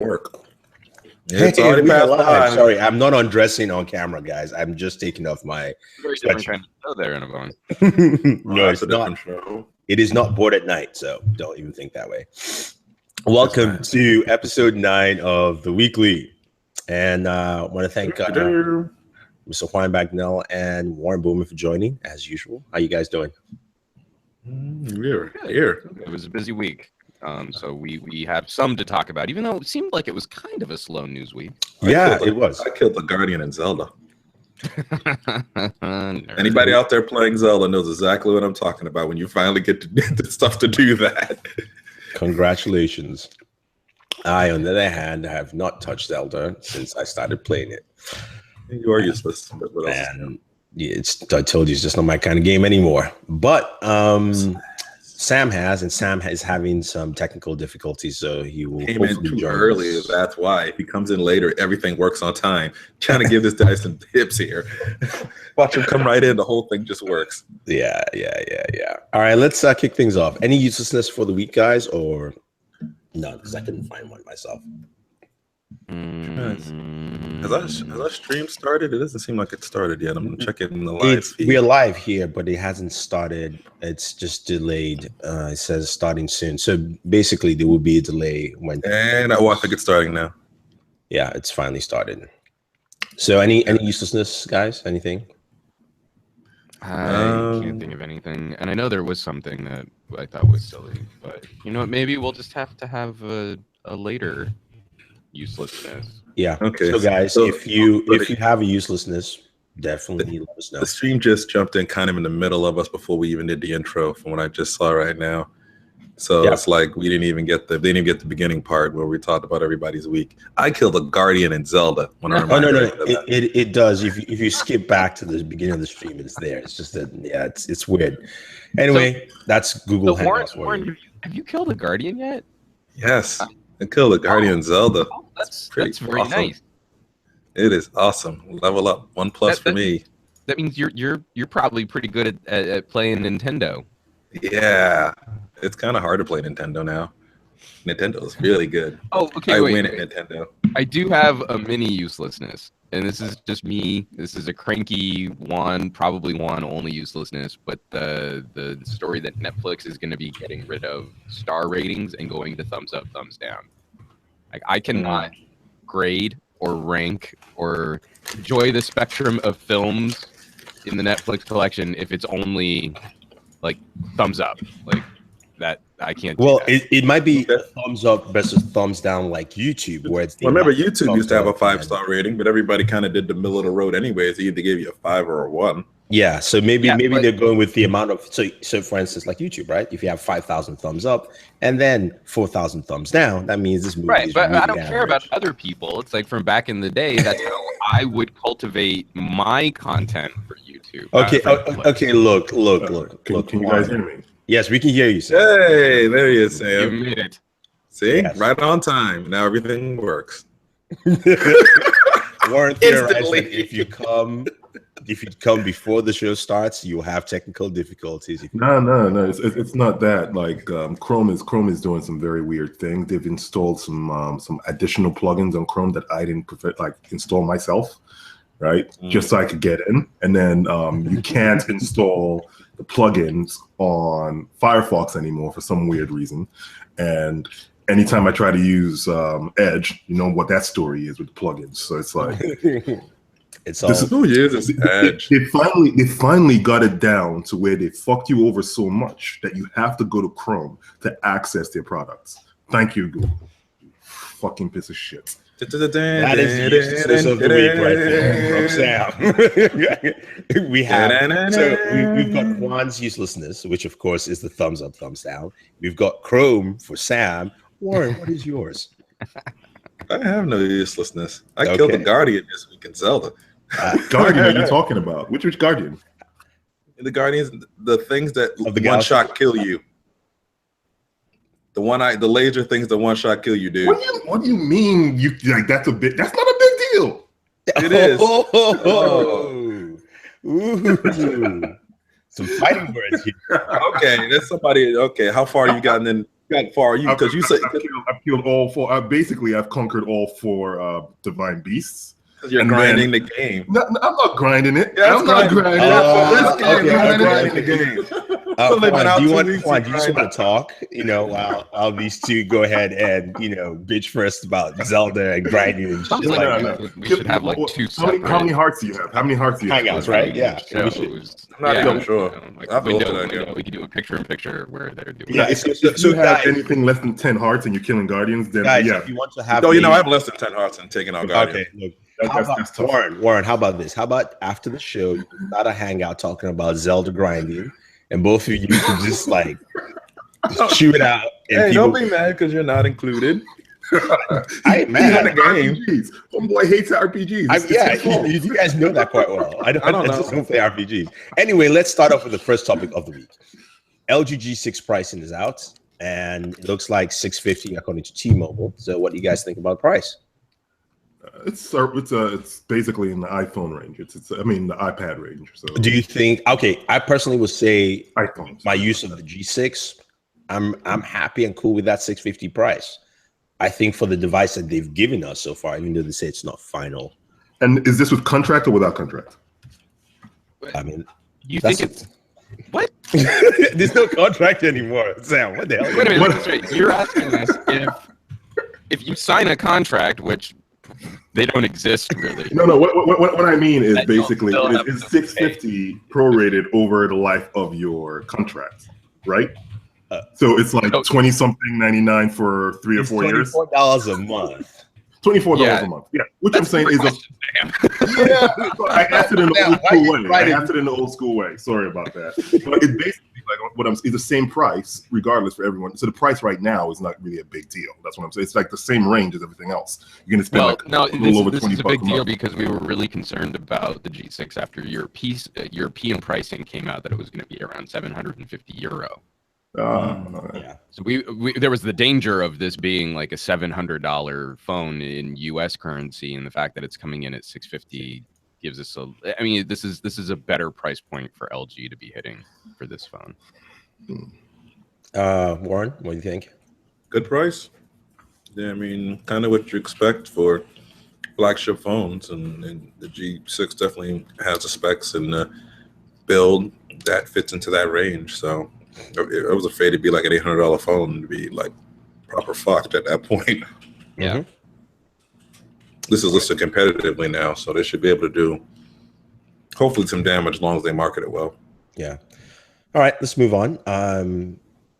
Work. It's already past 5. Sorry, I'm not undressing on camera, guys. I'm just taking off my. Very different kind of show there in a bone. No, it's not. It is not Bored at Night, so don't even think that way. Welcome to episode 9 of the weekly, and I want to thank Mr. Juan Bagnell and Warren Bowman for joining as usual. How you guys doing? We're here. It was a busy week. So we had some to talk about, even though it seemed like it was kind of a slow news week. Yeah, it was. I killed the Guardian in Zelda. Anybody out there playing Zelda knows exactly what I'm talking about when you finally get the stuff to do that. Congratulations. I, on the other hand, have not touched Zelda since I started playing it. You are useless. But what else? And I told you, it's just not my kind of game anymore. But Sam is having some technical difficulties, so he will came in too early. That's why. If he comes in later, everything works on time. Trying to give this guy some tips here. Watch him come right in. The whole thing just works. Yeah. All right, let's kick things off. Any uselessness for the week, guys, or no? Because I couldn't find one myself. Has our stream started? It doesn't seem like it started yet. I'm checking the live feed. We're live here, but it hasn't started. It's just delayed. It says starting soon. So basically, there will be a delay when. And I think it's starting now. Yeah, it's finally started. So any uselessness, guys? Anything? I can't think of anything, and I know there was something that I thought was silly, but you know what? Maybe we'll just have to have a later uselessness. Yeah. Okay. So guys, if you have a uselessness, definitely let us know. The stream just jumped in kind of in the middle of us before we even did the intro from what I just saw right now. So It's like they didn't even get the beginning part where we talked about everybody's week. I killed a Guardian in Zelda. No. It does. If you skip back to the beginning of the stream, it's there. It's just that it's weird. Anyway, that's Google Hangouts. Warren, have you killed a Guardian yet? Yes. I killed a Guardian Zelda. That's very awesome. nice. It is awesome. Level up 1+ for me. That means you're probably pretty good at playing Nintendo. Yeah, it's kind of hard to play Nintendo now. Nintendo is really good. Oh, okay. I win at Nintendo. I do have a mini uselessness, and this is just me. This is a cranky one, probably one only uselessness. But the story that Netflix is going to be getting rid of star ratings and going to thumbs up, thumbs down. Like I cannot grade or rank or enjoy the spectrum of films in the Netflix collection if it's only like thumbs up, like that. I can't. Well, it might be thumbs up versus thumbs down, like YouTube, where it's. Remember, YouTube used to have a 5-star rating, but everybody kind of did the middle of the road anyways. They either gave you a 5 or a 1. Yeah, so maybe they're going with the amount of so for instance, like YouTube, right? If you have 5,000 thumbs up and then 4,000 thumbs down, that means this movie is but really I don't average. care about other people. It's like from back in the day. That's how I would cultivate my content for YouTube. Okay. Look. Can you guys hear me? Yes, we can hear you, Sam. Hey, there he is, Sam. You made it. See, right on time. Now everything works. Warren theorized that if you come before the show starts, you'll have technical difficulties. No. It's not that. Like Chrome is doing some very weird things. They've installed some additional plugins on Chrome that I didn't install myself, right? Just so I could get in. And then you can't install the plugins on Firefox anymore for some weird reason. And anytime I try to use Edge, you know what that story is with the plugins. So it's like it's all. It's Edge. They finally got it down to where they fucked you over so much that you have to go to Chrome to access their products. Thank you, Google. You fucking piece of shit. That is the uselessness of the week right there from Sam. We've got Juan's uselessness, which of course is the thumbs up, thumbs down. We've got Chrome for Sam. Warren, what is yours? I have no uselessness. I killed the Guardian this week in Zelda. Guardian are you talking about? Which Guardian? The Guardians, the things that one shot kill you. The laser things that one shot kill you, dude. What do you mean? That's not a big deal. It is. Ooh. Some fighting words here. Okay, that's somebody. Okay, how far you gotten in got far you because you said I've killed all four. I've conquered all four divine beasts. You're grinding the game. No, I'm not grinding it. Yeah, I'm not grinding the game. Juan, do you just want to talk? While these two go ahead and bitch first about Zelda and grinding and shit like that. We should have like two separate. How many hearts do you have? Hangouts, right? Yeah. I'm not even sure. We can do a picture-in-picture where they're doing. Yeah. If you have anything less than 10 hearts and you're killing Guardians, then if you want to have, I have less than 10 hearts and taking out Guardians. Okay, look. That's tough. Warren, how about this? How about after the show, you can start a hangout talking about Zelda grinding, and both of you can just chew it out. And don't be mad because you're not included. I ain't mad at the game. Homeboy hates RPGs. You guys know that quite well. I just don't play RPGs. Anyway, let's start off with the first topic of the week. LG G6 pricing is out, and it looks like $650 according to T-Mobile. So, what do you guys think about price? It's basically in the iPhone range. It's the iPad range. So do you think? Okay, I personally would say iPhone. My use of the G6, I'm happy and cool with that $650 price. I think for the device that they've given us so far, even though they say it's not final. And is this with contract or without contract? I mean, you think it's what? There's no contract anymore, Sam. What the hell? Wait a minute. You're asking this if you sign a contract, which they don't exist really. No. What I mean is basically it's $650 prorated over the life of your contract, right? So it's like 20-something.99 for 3 or 4 years. $24 a month. $24 a month. Yeah, which I'm saying is I asked it in the old school way. Sorry about that. But it's basically it's the same price regardless for everyone. So the price right now is not really a big deal. That's what I'm saying. It's like the same range as everything else. You're going to spend a little over $20 this is a big deal because we were really concerned about the G6 after European pricing came out that it was going to be around €750. So we there was the danger of this being like a $700 phone in US currency, and the fact that it's coming in at $650 gives us this is a better price point for LG to be hitting for this phone. Warren, what do you think? Good price. Yeah, kind of what you expect for flagship phones, and the G6 definitely has the specs and the build that fits into that range. So I was afraid it'd be like an $800 phone to be like proper fucked at that point. Yeah. This is listed competitively now, so they should be able to do hopefully some damage as long as they market it well. Yeah. All right, let's move on.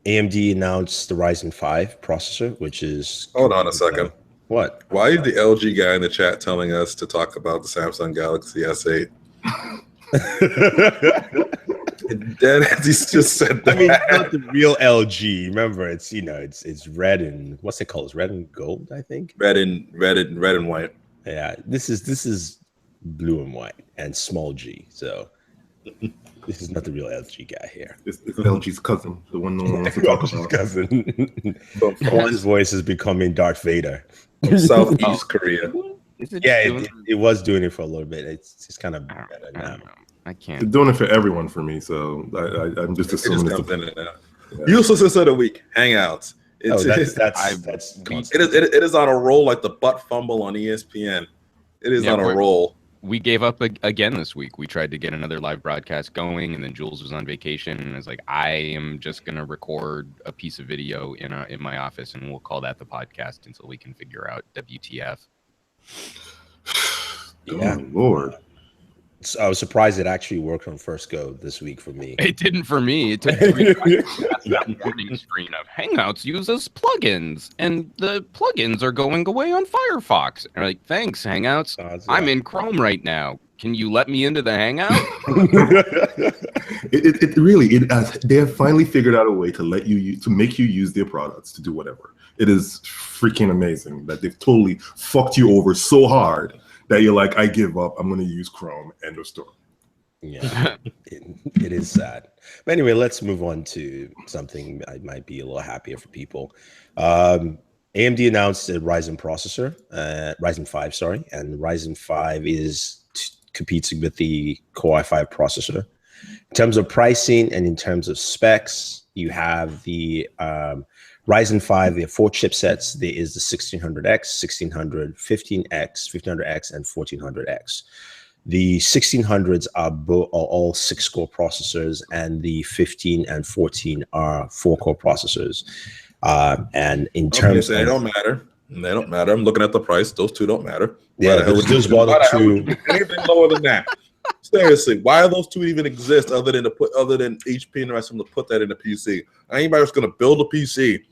AMD announced the Ryzen 5 processor, which is... Hold on a second. What? Why is the LG guy in the chat telling us to talk about the Samsung Galaxy S8? He's just said that. It's not the real LG. Remember, it's it's red and what's it called? It's red and gold, I think. Red and white. Yeah, this is blue and white and small G. So this is not the real LG guy here. It's LG's cousin, the one no one wants to talk about. Cousin. Juan's voice is becoming Darth Vader from Southeast Korea. It was doing it for a little bit. It's just kind of better now. I can't. They're doing it for everyone for me, so I'm just assuming it just comes in and out. Uselessness of the week, Hangouts. It is on a roll like the butt fumble on ESPN. It is on a roll. We gave up again this week. We tried to get another live broadcast going, and then Jules was on vacation, and I was like, I am just gonna record a piece of video in my office, and we'll call that the podcast until we can figure out WTF. Yeah, oh, Lord. So I was surprised it actually worked on First Go this week for me. It didn't for me. It took 3 that warning screen of Hangouts uses plugins, and the plugins are going away on Firefox. And I'm like, thanks, Hangouts. I'm in Chrome right now. Can you let me into the Hangout? They have finally figured out a way to make you use their products to do whatever. It is freaking amazing that they've totally fucked you over so hard that you're like, I give up. I'm going to use Chrome. End of story. Yeah, it is sad. But anyway, let's move on to something that might be a little happier for people. AMD announced a Ryzen processor, Ryzen 5, sorry, and Ryzen 5 competes with the Core i5 processor. In terms of pricing and in terms of specs, you have the Ryzen 5, there are 4 chipsets. There is the 1600X, 1600, 15X, 1500X, and 1400X. The 1600s are all 6-core processors, and the 15 and 14 are 4-core processors. And in terms they don't matter. They don't matter. I'm looking at the price. Those two don't matter. Yeah, those bother to anything lower than that. Seriously, why do those two even exist other than HP and the rest of them to put that in the PC? Anybody that's going to build a PC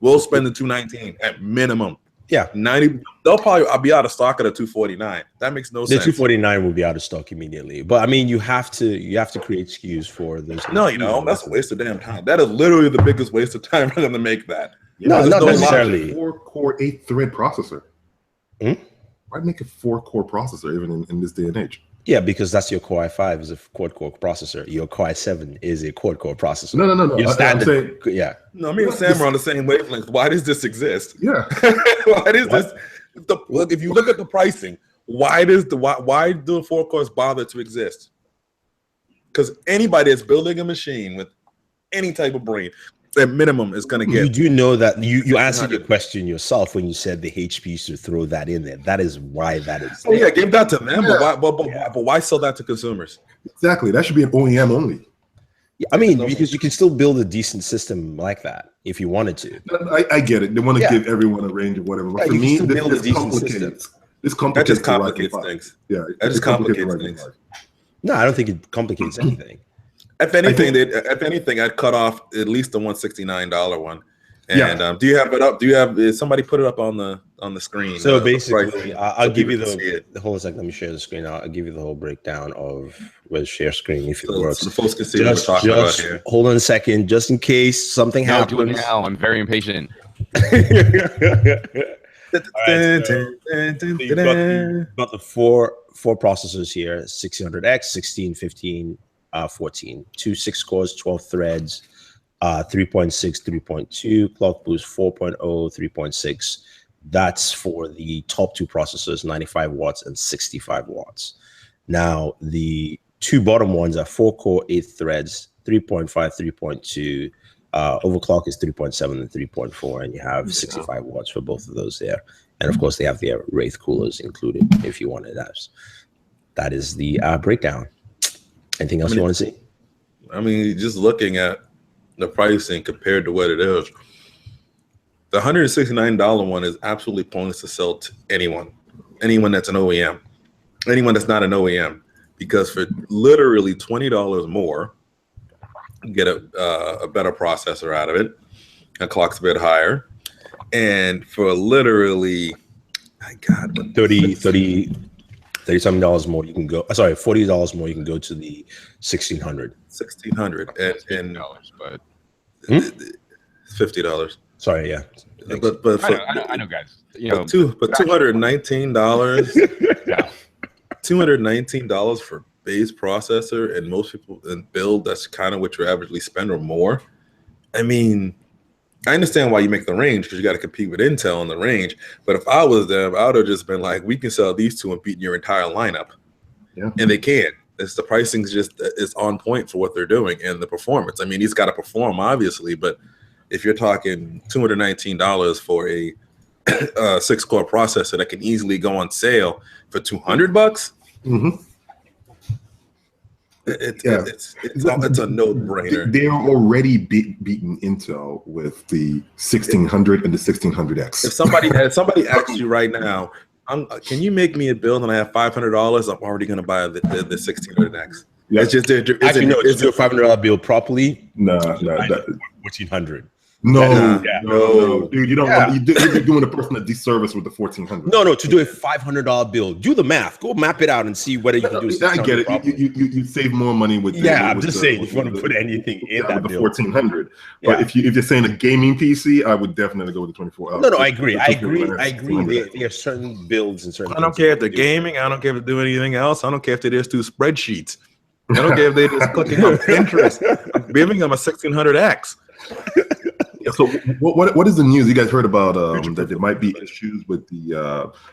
will spend the $219 at minimum. Yeah, 90. They'll probably be out of stock at a $249. That makes no sense. The $249 will be out of stock immediately. But I mean, you have to create SKUs for those. No, that's a waste of damn time. That is literally the biggest waste of time for them to make that. No, not necessarily. 4-core 8-thread processor. Why make a 4-core processor even in this day and age? Yeah, because that's your Core i5 is a quad-core processor. Your Core i7 is a quad-core processor. No. Your standard, I'm saying, yeah. No, me and Sam are on the same wavelength. Why does this exist? Yeah. Why does this? Look, if you look at the pricing, why do the 4-cores bother to exist? Because anybody that's building a machine with any type of brain, at minimum, is going to get. You do know that you answered your question yourself when you said the HP should throw that in there. That is why that is. Oh yeah, give that to them. Yeah. But why sell that to consumers? Exactly. That should be an OEM only. Yeah, I mean, because you can still build a decent system like that if you wanted to. I get it. They want to give everyone a range of whatever. But for me, this complicates. That just complicates things. Yeah, that just complicates things. No, I don't think it complicates anything. If anything, I'd cut off at least the $169 one. And do you have it up? Is somebody put it up on the screen? So basically, I'll give you the whole second. Let me share the screen. I'll give you the whole breakdown of where's share screen if it works. So the folks can see what we're talking about here. Hold on a second, just in case something happens. Do it now. I'm very impatient. Right, so you've got the four processors here: 1600X, 16, 15, 14, 2 6-cores, 12 threads, 3.6, 3.2, clock boost 4.0, 3.6. That's for the top 2 processors, 95 watts and 65 watts. Now, the 2 bottom ones are 4-core, 8 threads, 3.5, 3.2. Overclock is 3.7 and 3.4, and you have 65 watts for both of those there. And of course, they have their Wraith coolers included if you wanted that. That is the breakdown. Anything else you want to see? I mean, just looking at the pricing compared to what it is, the $169 one is absolutely pointless to sell to anyone that's an OEM, anyone that's not an OEM, because for literally $20 more, you get a better processor out of it, a clock's a bit higher, and for literally, my God, $30-something more, you can go. Sorry, $40 more, you can go to the 1600. And but $50. Sorry, yeah. But I know, guys. But $219. Yeah. $219 for base processor, and most people in build, that's kind of what you averagely spend or more. I mean, I understand why you make the range, because you got to compete with Intel in the range. But if I was them, I would have just been like, we can sell these two and beat your entire lineup. Yeah. And they can't. The pricing's is on point for what they're doing, and the performance. I mean, he's got to perform, obviously, but if you're talking $219 for a 6-core processor that can easily go on sale for $200, it's a no-brainer. They're already beaten Intel with the 1600 and the 1600X. If somebody asks you right now, can you make me a build and I have $500? I'm already going to buy the 1600X. Yeah. It's just do a $500 build properly. No, 1400. No, dude, you don't. You're doing a person a disservice with the 1400. No, to do a $500 build, do the math. Go map it out and see whether you can do. I get it. You save more money with. I'm just saying if you want to put anything in that with the 1400. But if you're saying a gaming PC, I would definitely go with the 24. No, I agree. There are certain builds and certain. I don't care if they're gaming. I don't care if they do anything else. I don't care if they just do spreadsheets. I don't care if they just clicking on Pinterest. I'm giving them a 1600X. So what is the news? You guys heard about that there might be issues with the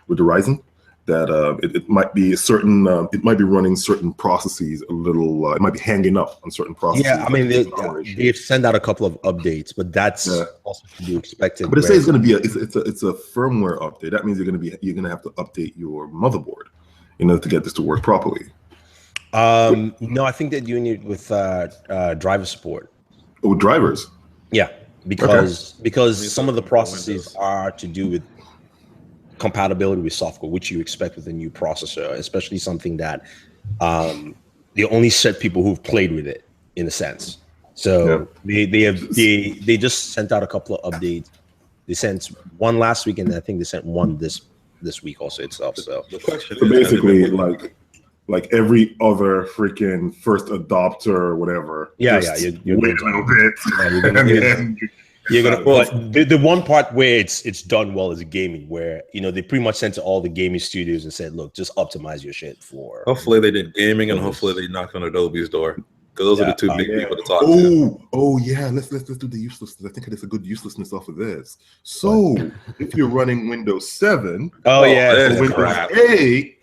Ryzen, that it might be a certain, it might be running certain processes a little, it might be hanging up on certain processes. Yeah, I mean, they've sent out a couple of updates, but that's also to be expected. But it says it's going to be it's a firmware update. That means you're going to have to update your motherboard in order to get this to work properly. No, I think they're doing it with driver support. Oh, drivers. Yeah, because some of the processes are to do with compatibility with software, which you expect with a new processor, especially something that they only set people who've played with it, in a sense. So they just sent out a couple of updates. They sent one last week, and I think they sent one this week also itself. So basically, like every other freaking first adopter or whatever. You're wait a little bit. You're gonna the one part where it's done well is gaming, where they pretty much sent to all the gaming studios and said, look, just optimize your shit for. Hopefully they did gaming, and hopefully they knocked on Adobe's door, because those are the two big people to talk to. Oh yeah, let's do the uselessness. I think there's a good uselessness off of this. So if you're running Windows 7, Windows 8.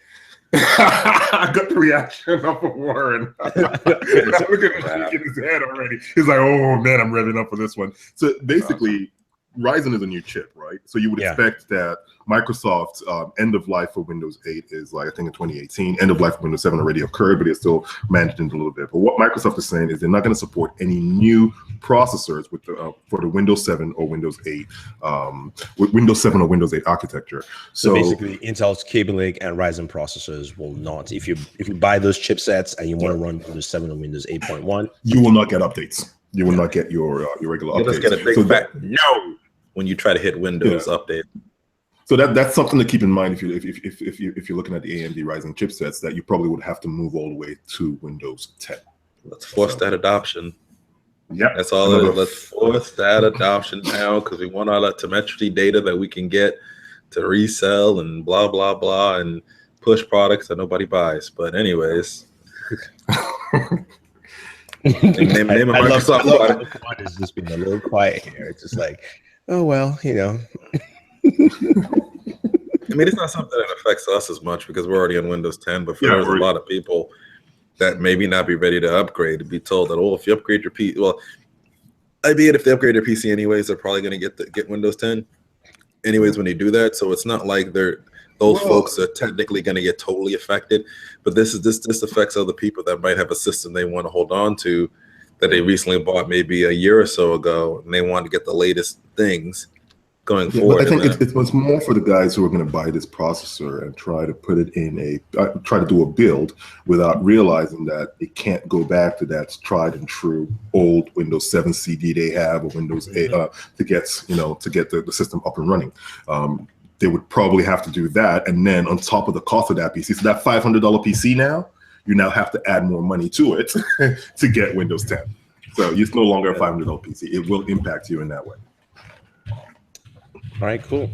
I got the reaction of Warren. Look at him shaking his head already. He's like, "Oh man, I'm revving up for this one." So basically, Ryzen is a new chip, right? So you would expect that Microsoft's end of life for Windows 8 is like, I think in 2018. End of life for Windows 7 already occurred, but it's still managing it a little bit. But what Microsoft is saying is they're not going to support any new processors with for the Windows 7 or Windows 8, with Windows 7 or Windows 8 architecture. So basically, Intel's Kaby Lake and Ryzen processors will not. If you buy those chipsets and you want to run Windows 7 or Windows 8.1, you will not get updates. You will not get your regular updates. You'll just get a big fat no when you try to hit Windows update. So that's something to keep in mind if you're looking at the AMD Ryzen chipsets, that you probably would have to move all the way to Windows 10. Let's force that adoption. Yeah, that's all it is. Let's force that adoption now, because we want all that telemetry data that we can get to resell and blah blah blah and push products that nobody buys. But anyways. Name Microsoft. It's just been a little quiet here. It's just like, oh well, I mean, it's not something that affects us as much because we're already on Windows 10, but there's a lot of people that maybe not be ready to upgrade, to be told that, if you upgrade your PC, well, albeit if they upgrade their PC anyways, they're probably going to get Windows 10 anyways when they do that. So it's not like those folks are technically going to get totally affected, but this affects other people that might have a system they want to hold on to that they recently bought maybe a year or so ago, and they want to get the latest things going forward. But I think it's more for the guys who are going to buy this processor and try to put it in try to do a build without realizing that it can't go back to that tried and true old Windows 7 CD they have, or Windows 8 to get the system up and running. They would probably have to do that, and then on top of the cost of that PC, so that $500 PC now, you now have to add more money to it to get Windows 10. So it's no longer a $500 PC. It will impact you in that way. All right, cool.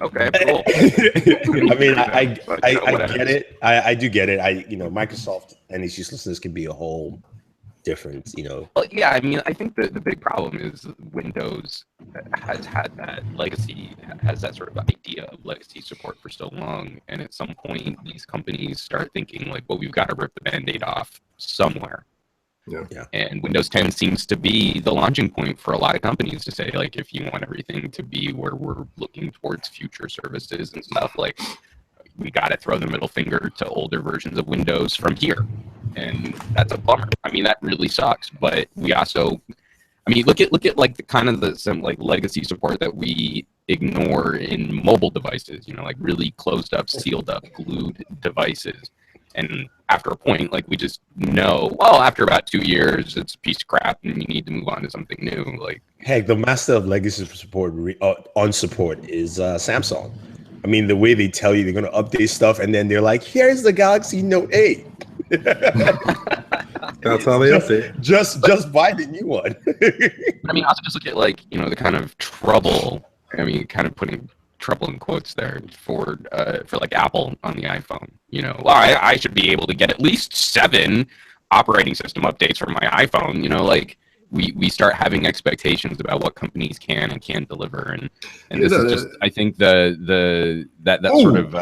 Okay, cool. I mean, I get it. I do get it. Microsoft and its uselessness can be a whole different, Well, yeah, I mean, I think the big problem is Windows has had that legacy, has that sort of idea of legacy support for so long, and at some point, these companies start thinking like, well, we've got to rip the Band-Aid off somewhere. Yeah. And Windows 10 seems to be the launching point for a lot of companies to say, like, if you want everything to be where we're looking towards future services and stuff, like, we got to throw the middle finger to older versions of Windows from here. And that's a bummer. I mean, that really sucks. But we also, I mean, look at like the kind of some like legacy support that we ignore in mobile devices, like really closed up, sealed up, glued devices. And after a point, like, we just know, well, after about 2 years, it's a piece of crap and you need to move on to something new. Like, heck, the master of legacy support on support is Samsung. I mean, the way they tell you they're going to update stuff, and then they're like, here's the Galaxy Note 8. That's how they update. Just buy the new one. I mean, also just look at, like, the kind of trouble, I mean, kind of putting trouble in quotes there for like Apple on the iPhone. Well, I should be able to get at least 7 operating system updates for my iPhone. Like, we start having expectations about what companies can and can't deliver, and this is just, I think, that sort of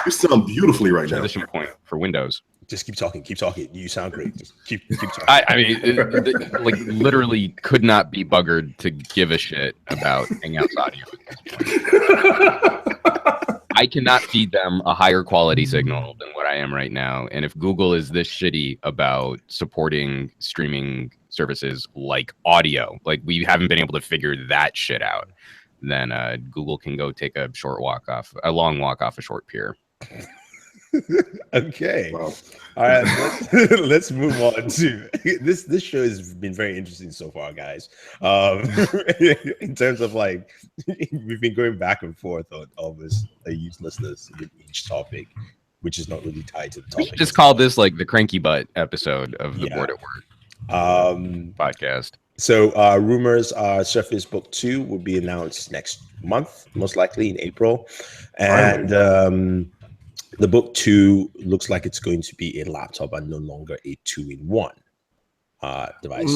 you sound beautifully right now. Transition point for Windows. Just keep talking. You sound great. Just keep talking. I mean, like literally could not be buggered to give a shit about Hangouts audio at this point. I cannot feed them a higher quality signal than what I am right now. And if Google is this shitty about supporting streaming services like audio, like we haven't been able to figure that shit out, then Google can go take a long walk off a short pier. Okay. Wow. All right. Let's move on to this show has been very interesting so far, guys. In terms of like, we've been going back and forth on all this uselessness with each topic, which is not really tied to the topic. We should just call this like the cranky butt episode of the Bored at Work podcast. So rumors are Surface Book 2 will be announced next month, most likely in April, and the Book 2 looks like it's going to be a laptop and no longer a 2-in-1 device.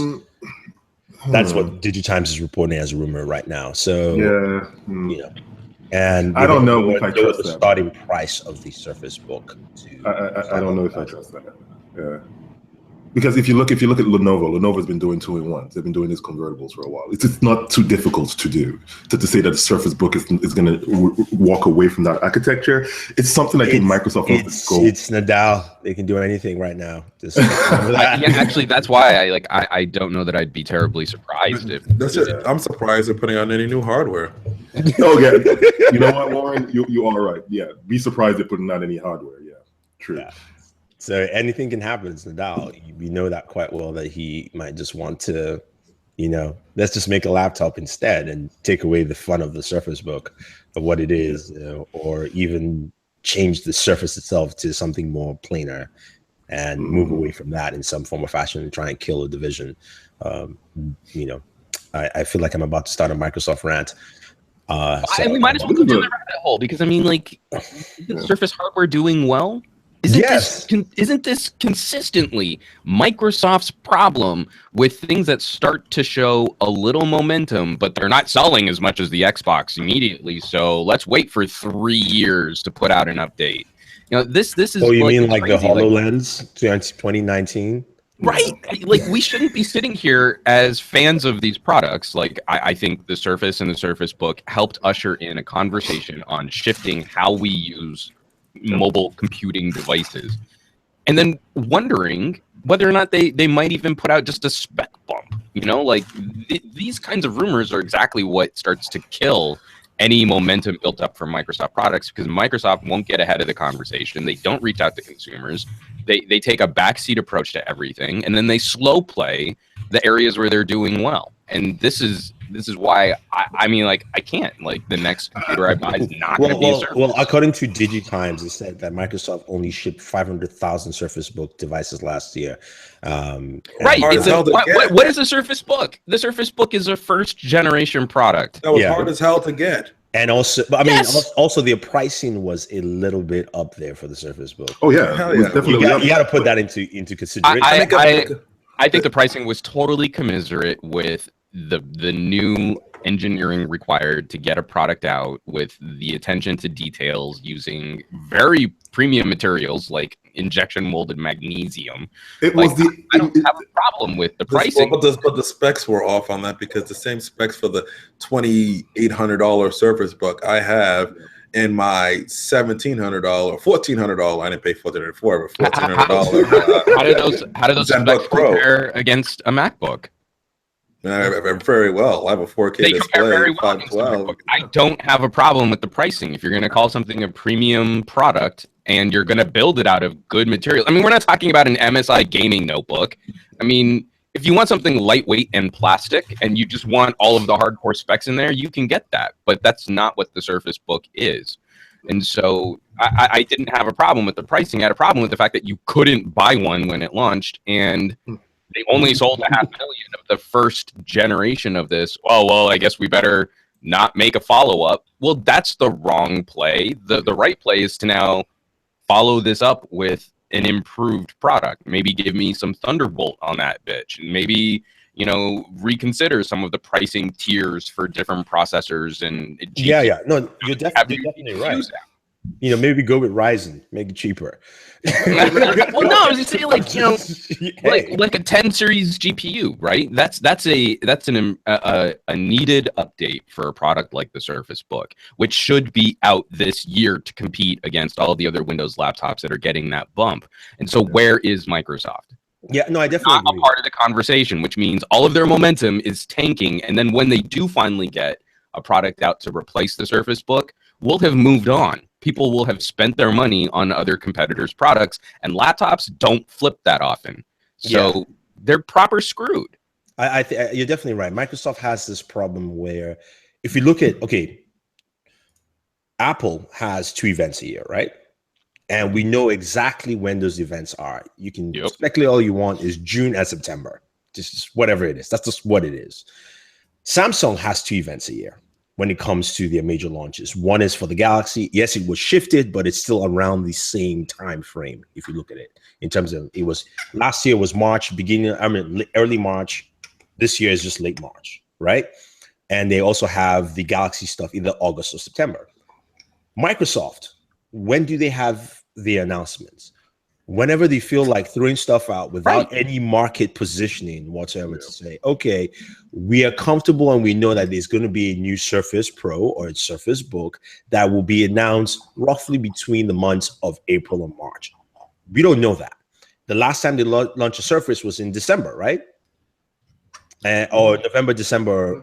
That's what DigiTimes is reporting as a rumor right now. So, you know, and I don't know if I trust the that. starting price of the Surface Book. I don't know if I trust that. Yeah. Because if you look at Lenovo's been doing 2-in-1s. They've been doing these convertibles for a while. It's not too difficult to do. To say that the Surface Book is going to walk away from that architecture, it's something I think Microsoft wants to go. It's Nadal. They can do anything right now. Just actually, that's why I don't know that I'd be terribly surprised if. I'm surprised they're putting out any new hardware. Oh yeah, you know what, Warren? You are right. Yeah, be surprised they're putting out any hardware. Yeah, true. Yeah. So anything can happen. It's Nadal. We know that quite well, that he might just want to, you know, let's just make a laptop instead and take away the fun of the Surface Book of what it is, you know, or even change the Surface itself to something more plainer and move away from that in some form or fashion and try and kill a division. You know, I feel like I'm about to start a Microsoft rant. We might as well go down the rabbit hole because I mean, like, is Surface hardware doing well? Isn't this consistently Microsoft's problem with things that start to show a little momentum, but they're not selling as much as the Xbox immediately? So let's wait for 3 years to put out an update. You know, this is. Oh, you mean like the HoloLens 2019? Right. Like, we shouldn't be sitting here as fans of these products. Like, I think the Surface and the Surface Book helped usher in a conversation on shifting how we use mobile computing devices, and then wondering whether or not they might even put out just a spec bump. You know, like these kinds of rumors are exactly what starts to kill any momentum built up for Microsoft products, because Microsoft won't get ahead of the conversation. They don't reach out to consumers. They take a backseat approach to everything, and then they slow play the areas where they're doing well. And this is why I mean, like, I can't, like, the next computer I buy is not going to be a Surface. Well, according to DigiTimes, it said that Microsoft only shipped 500,000 Surface Book devices last year. Right. What is a Surface Book? The Surface Book is a first generation product. That was hard as hell to get. And also, I mean, also the pricing was a little bit up there for the Surface Book. Oh yeah, hell yeah. You got to put that into consideration. I think the pricing was totally commensurate with the new engineering required to get a product out with the attention to details using very premium materials like injection molded magnesium. I don't have a problem with the pricing. But the specs were off on that, because the same specs for the $2,800 Surface Book I have in my $1,700, $1,400. I didn't pay $1,400 for it, but $1,400. How do those specs compare against a MacBook? Very well. I have a 4K they display. Compare very well against a MacBook. I don't have a problem with the pricing. If you're going to call something a premium product and you're going to build it out of good material, I mean, we're not talking about an MSI gaming notebook. I mean, if you want something lightweight and plastic and you just want all of the hardcore specs in there, you can get that. But that's not what the Surface Book is. And so I didn't have a problem with the pricing. I had a problem with the fact that you couldn't buy one when it launched, and they only sold 500,000 of the first generation of this. Oh, well, I guess we better not make a follow-up. Well, that's the wrong play. The right play is to now follow this up with an improved product. Maybe give me some Thunderbolt on that bitch. And maybe, reconsider some of the pricing tiers for different processors and GPUs. Yeah. No, you're definitely right. Maybe go with Ryzen, make it cheaper. Well, no, I was just saying, like a 10 series GPU, right? That's a needed update for a product like the Surface Book, which should be out this year to compete against all the other Windows laptops that are getting that bump. And so, where is Microsoft? Yeah, no, I definitely agree. Not a part of the conversation, which means all of their momentum is tanking. And then when they do finally get a product out to replace the Surface Book, we'll have moved on. People will have spent their money on other competitors' products, and laptops don't flip that often. So they're proper screwed. You're definitely right. Microsoft has this problem where if you look at, Apple has 2 events a year, right? And we know exactly when those events are. You can speculate all you want, is June and September. Just whatever it is. That's just what it is. Samsung has 2 events a year when it comes to their major launches. One is for the Galaxy. Yes, it was shifted, but it's still around the same time frame. If you look at it in terms of, it was last year was March, early March. This year is just late March, right? And they also have the Galaxy stuff either August or September. Microsoft, when do they have the announcements? Whenever they feel like throwing stuff out without any market positioning whatsoever, to say, okay, we are comfortable and we know that there's going to be a new Surface Pro or a Surface Book that will be announced roughly between the months of April and March. We don't know that. The last time they launched a Surface was in December, right? Or November, December.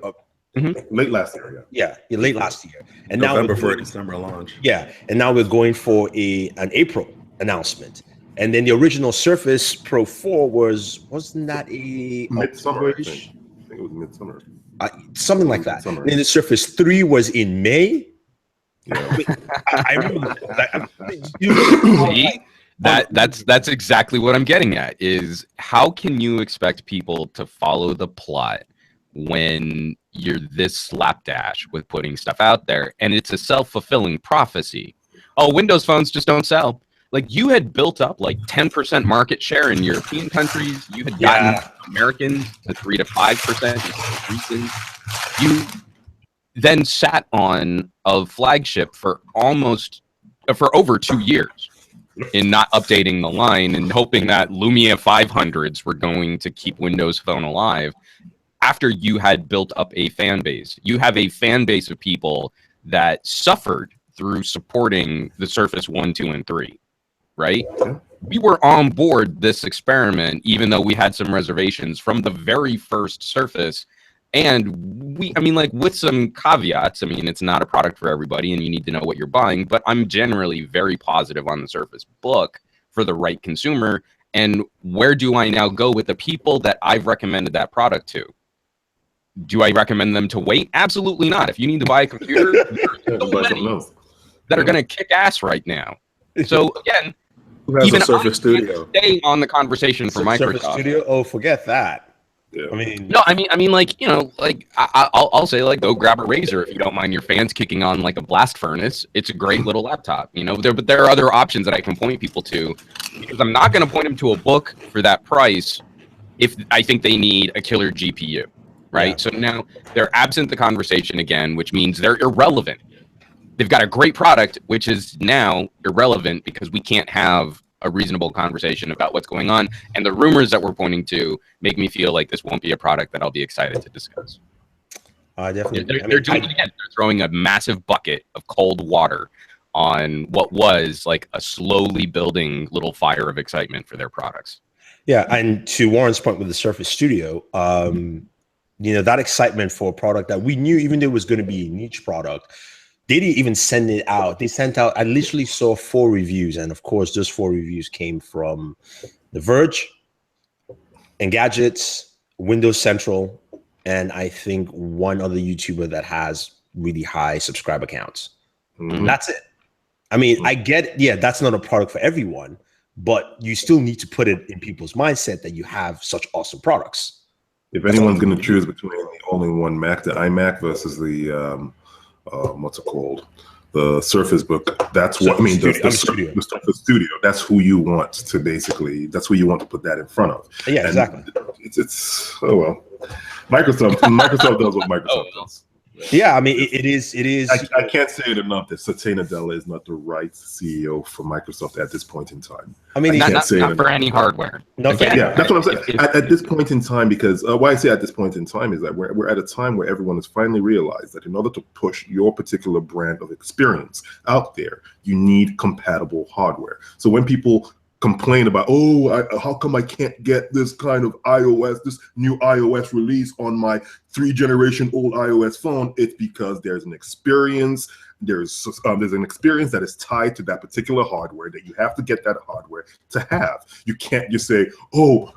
Late last year, late last year. And November for a December launch. Yeah, and now we're going for an April announcement. And then the original Surface Pro 4 wasn't that a midsummer? I think it was midsummer. Something like that. And then the Surface 3 was in May. Yeah. I remember that's exactly what I'm getting at, is how can you expect people to follow the plot when you're this slapdash with putting stuff out there, and it's a self-fulfilling prophecy? Oh, Windows phones just don't sell. Like, you had built up like 10% market share in European countries. You had gotten Americans to 3 to 5%. You then sat on a flagship for over 2 years in not updating the line and hoping that Lumia 500s were going to keep Windows Phone alive. After you had built up a fan base, you have a fan base of people that suffered through supporting the Surface 1, 2, and 3. Right? We were on board this experiment, even though we had some reservations from the very first Surface. And with some caveats, it's not a product for everybody and you need to know what you're buying, but I'm generally very positive on the Surface Book for the right consumer. And where do I now go with the people that I've recommended that product to? Do I recommend them to wait? Absolutely not. If you need to buy a computer, there's so many that are going to kick ass right now. So again, even Surface Studio, staying on the conversation for Microsoft. Surface Studio, oh, forget that. Yeah. I'll say, like, go grab a Razer if you don't mind your fans kicking on like a blast furnace. It's a great little laptop, but there are other options that I can point people to, because I'm not going to point them to a book for that price if I think they need a killer GPU, right? Yeah. So now they're absent the conversation again, which means they're irrelevant. They've got a great product, which is now irrelevant because we can't have a reasonable conversation about what's going on. And the rumors that we're pointing to make me feel like this won't be a product that I'll be excited to discuss. Definitely. They're doing it again. They're throwing a massive bucket of cold water on what was like a slowly building little fire of excitement for their products. Yeah, and to Warren's point with the Surface Studio, that excitement for a product that we knew, even though it was going to be a niche product, they didn't even send it out. They sent out, I literally saw 4 reviews. And of course, those 4 reviews came from The Verge, Engadget, Windows Central, and I think one other YouTuber that has really high subscriber counts. Mm-hmm. That's it. I get, that's not a product for everyone, but you still need to put it in people's mindset that you have such awesome products. If anyone's going to choose between the all-in-one Mac, the iMac, versus the what's it called, the Surface Book, that's what the Surface Studio, that's who you want to that's who you want to put that in front of. Yeah, exactly. It's oh well, Microsoft does what Microsoft does. Yeah, I mean, it is. I can't say it enough that Satya Nadella is not the right CEO for Microsoft at this point in time. I mean, not for any hardware. Yeah, that's what I'm saying. At this point in time, because why I say at this point in time is that we're at a time where everyone has finally realized that in order to push your particular brand of experience out there, you need compatible hardware. So when people complain about, how come I can't get this kind of this new iOS release on my 3-generation-old iOS phone, it's because there's an experience. There's an experience that is tied to that particular hardware that you have to get that hardware to have. You can't just say, they're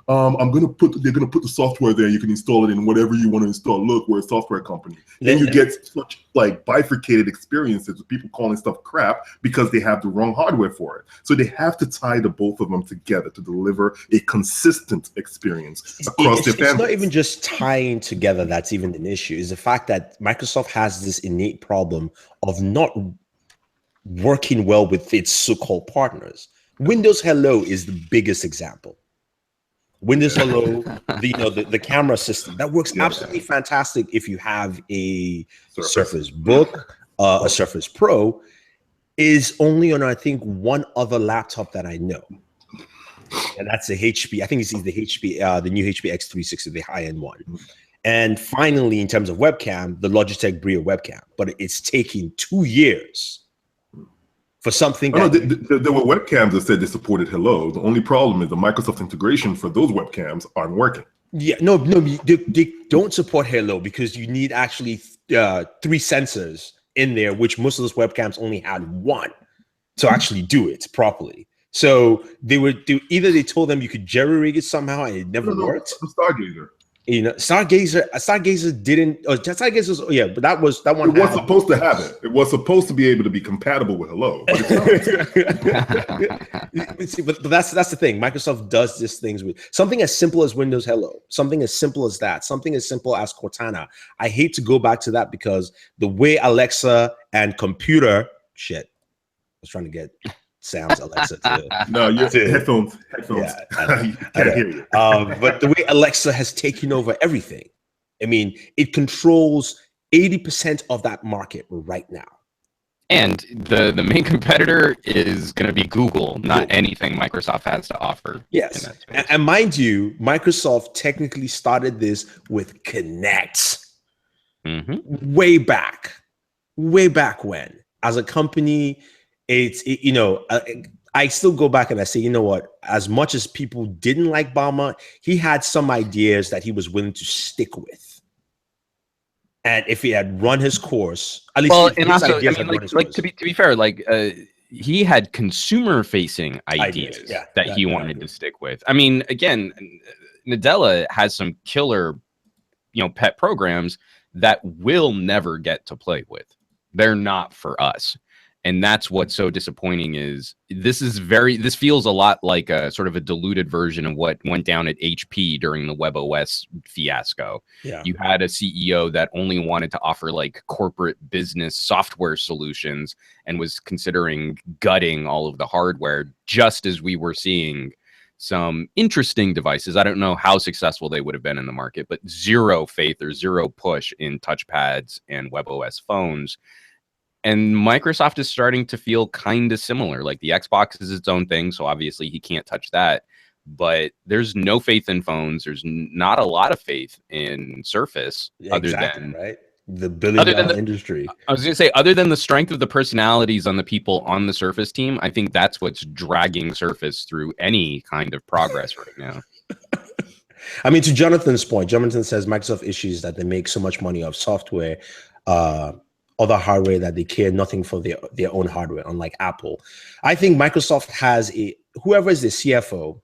gonna put the software there. You can install it in whatever you want to install. Look, we're a software company. Then you get such like bifurcated experiences with people calling stuff crap because they have the wrong hardware for it. So they have to tie the both of them together to deliver a consistent experience across their families. It's not even just tying together that's even an issue. It's the fact that Microsoft has this innate problem of not working well with its so-called partners. Windows Hello is the biggest example. Windows Hello, the camera system that works absolutely fantastic if you have a Surface Book, a Surface Pro, is only on, I think, one other laptop that I know, and that's the HP. I think it's the HP, the new HP X360, the high-end one. And finally, in terms of webcam, the Logitech Brio webcam, but it's taking 2 years for something. There were webcams that said they supported Hello. The only problem is the Microsoft integration for those webcams aren't working. Yeah, no, they don't support Hello because you need actually 3 sensors in there, which most of those webcams only had 1 to actually do it properly. So either they told them you could jerry-rig it somehow and it never worked. Stargazer. Stargazer didn't. But that one. It was supposed to have it. It was supposed to be able to be compatible with Hello. But it's not. but that's the thing. Microsoft does these things with something as simple as Windows Hello, something as simple as that, something as simple as Cortana. I hate to go back to that because the way Alexa and computer I was trying to get Sam's Alexa too. No, you're headphones. Yeah, I can't hear you. But the way Alexa has taken over everything, I mean, it controls 80% of that market right now. And the main competitor is going to be Google, not anything Microsoft has to offer. Yes, and mind you, Microsoft technically started this with Kinect way back when, as a company. I still go back and I say, you know what? As much as people didn't like Baumer, he had some ideas that he was willing to stick with. And if he had run his course, at least to be fair, he had consumer-facing ideas that he wanted to stick with. I mean, again, Nadella has some killer, pet programs that we'll never get to play with. They're not for us. And that's what's so disappointing is this feels a lot like a sort of a diluted version of what went down at HP during the WebOS fiasco. Yeah. You had a CEO that only wanted to offer like corporate business software solutions and was considering gutting all of the hardware, just as we were seeing some interesting devices. I don't know how successful they would have been in the market, but zero faith or zero push in touchpads and WebOS phones. And Microsoft is starting to feel kind of similar. Like the Xbox is its own thing, so obviously he can't touch that. But there's no faith in phones. There's not a lot of faith in Surface, other than the billion-dollar industry. I was going to say, other than the strength of the personalities on the people on the Surface team, I think that's what's dragging Surface through any kind of progress right now. I mean, to Jonathan's point, Jonathan says Microsoft issues that they make so much money off software, other hardware, that they care nothing for their own hardware, unlike Apple. I think Microsoft has whoever is the CFO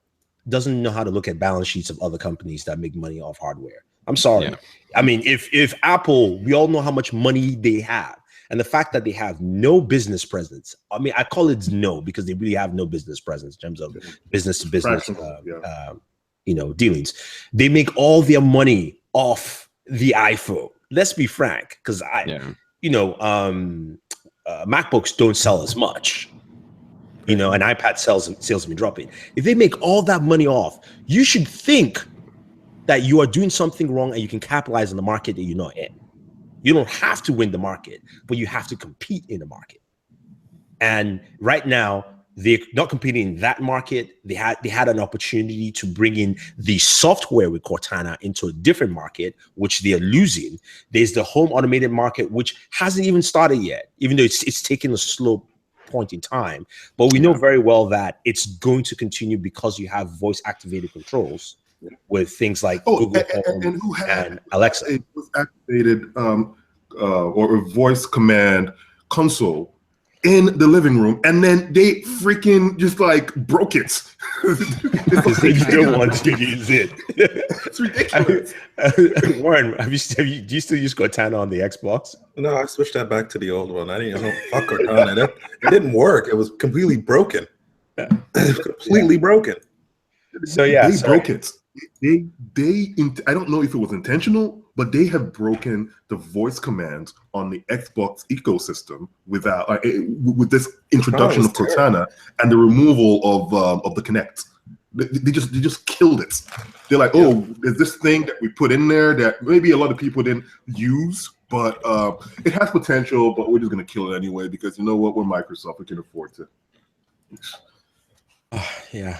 doesn't know how to look at balance sheets of other companies that make money off hardware. I'm sorry. Yeah. I mean, if Apple, we all know how much money they have, and the fact that they have no business presence. I mean, I call it no because they really have no business presence in terms of business to business, dealings. They make all their money off the iPhone. Let's be frank, because MacBooks don't sell as much, and iPad sales have been dropping. If they make all that money off, you should think that you are doing something wrong and you can capitalize on the market that you're not in. You don't have to win the market, but you have to compete in the market. And right now, they're not competing in that market. They had an opportunity to bring in the software with Cortana into a different market, which they are losing. There's the home automated market, which hasn't even started yet, even though it's taking a slow point in time. But we know very well that it's going to continue because you have voice activated controls with things like Google Home and Alexa. It was activated or a voice command console in the living room, and then they freaking just like broke it. They still want to use it. It's ridiculous. Warren, do you still use Cortana on the Xbox? No, I switched that back to the old one. I don't fuck Cortana. It didn't work. It was completely broken. Completely broken. So yeah, they broke it. I don't know if it was intentional, but they have broken the voice commands on the Xbox ecosystem without with this introduction of Cortana and the removal of the Kinect. They just killed it. They're like, oh, there's this thing that we put in there that maybe a lot of people didn't use, but it has potential, but we're just gonna kill it anyway because you know what? We're Microsoft. We can afford to. Yeah.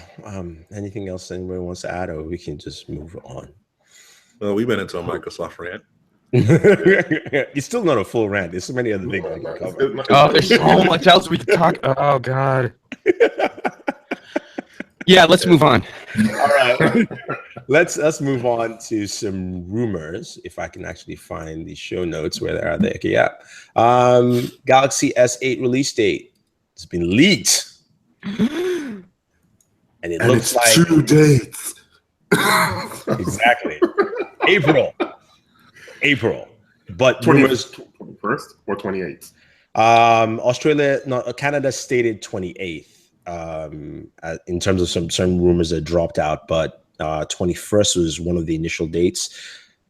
Anything else anybody wants to add, or we can just move on? Well, we went into a Microsoft rant. It's still not a full rant. There's so many other things we can cover. Oh, there's so much else we can talk. Oh God. Yeah, let's move on. All right. Let's move on to some rumors. If I can actually find the show notes where they are there. Okay, yeah. Galaxy S8 release date has been leaked. And it looks like 2 dates. Exactly. April. But 21st or 28th? Canada stated 28th. In terms of some rumors that dropped out, but 21st was one of the initial dates.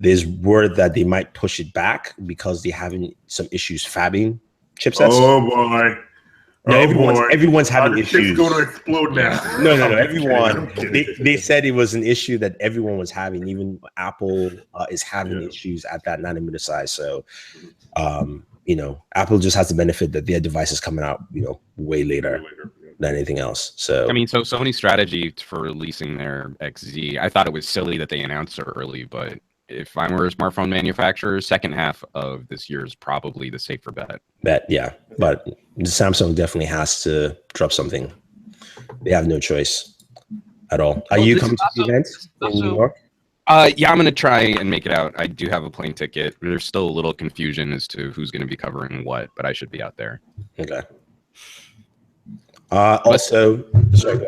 There's word that they might push it back because they're having some issues fabbing chipsets. Oh boy. No, everyone's having issues. It's going to explode now. No. Everyone. They said it was an issue that everyone was having. Even Apple is having issues at that nanometer size. So, Apple just has the benefit that their device is coming out, way later than anything else. So, I mean, so Sony's strategy for releasing their XZ, I thought it was silly that they announced it early, but if I were a smartphone manufacturer, second half of this year is probably the safer bet. But Samsung definitely has to drop something. They have no choice at all. Are you coming to the event in New York? Yeah, I'm going to try and make it out. I do have a plane ticket. There's still a little confusion as to who's going to be covering what, but I should be out there. Okay. Also, sorry.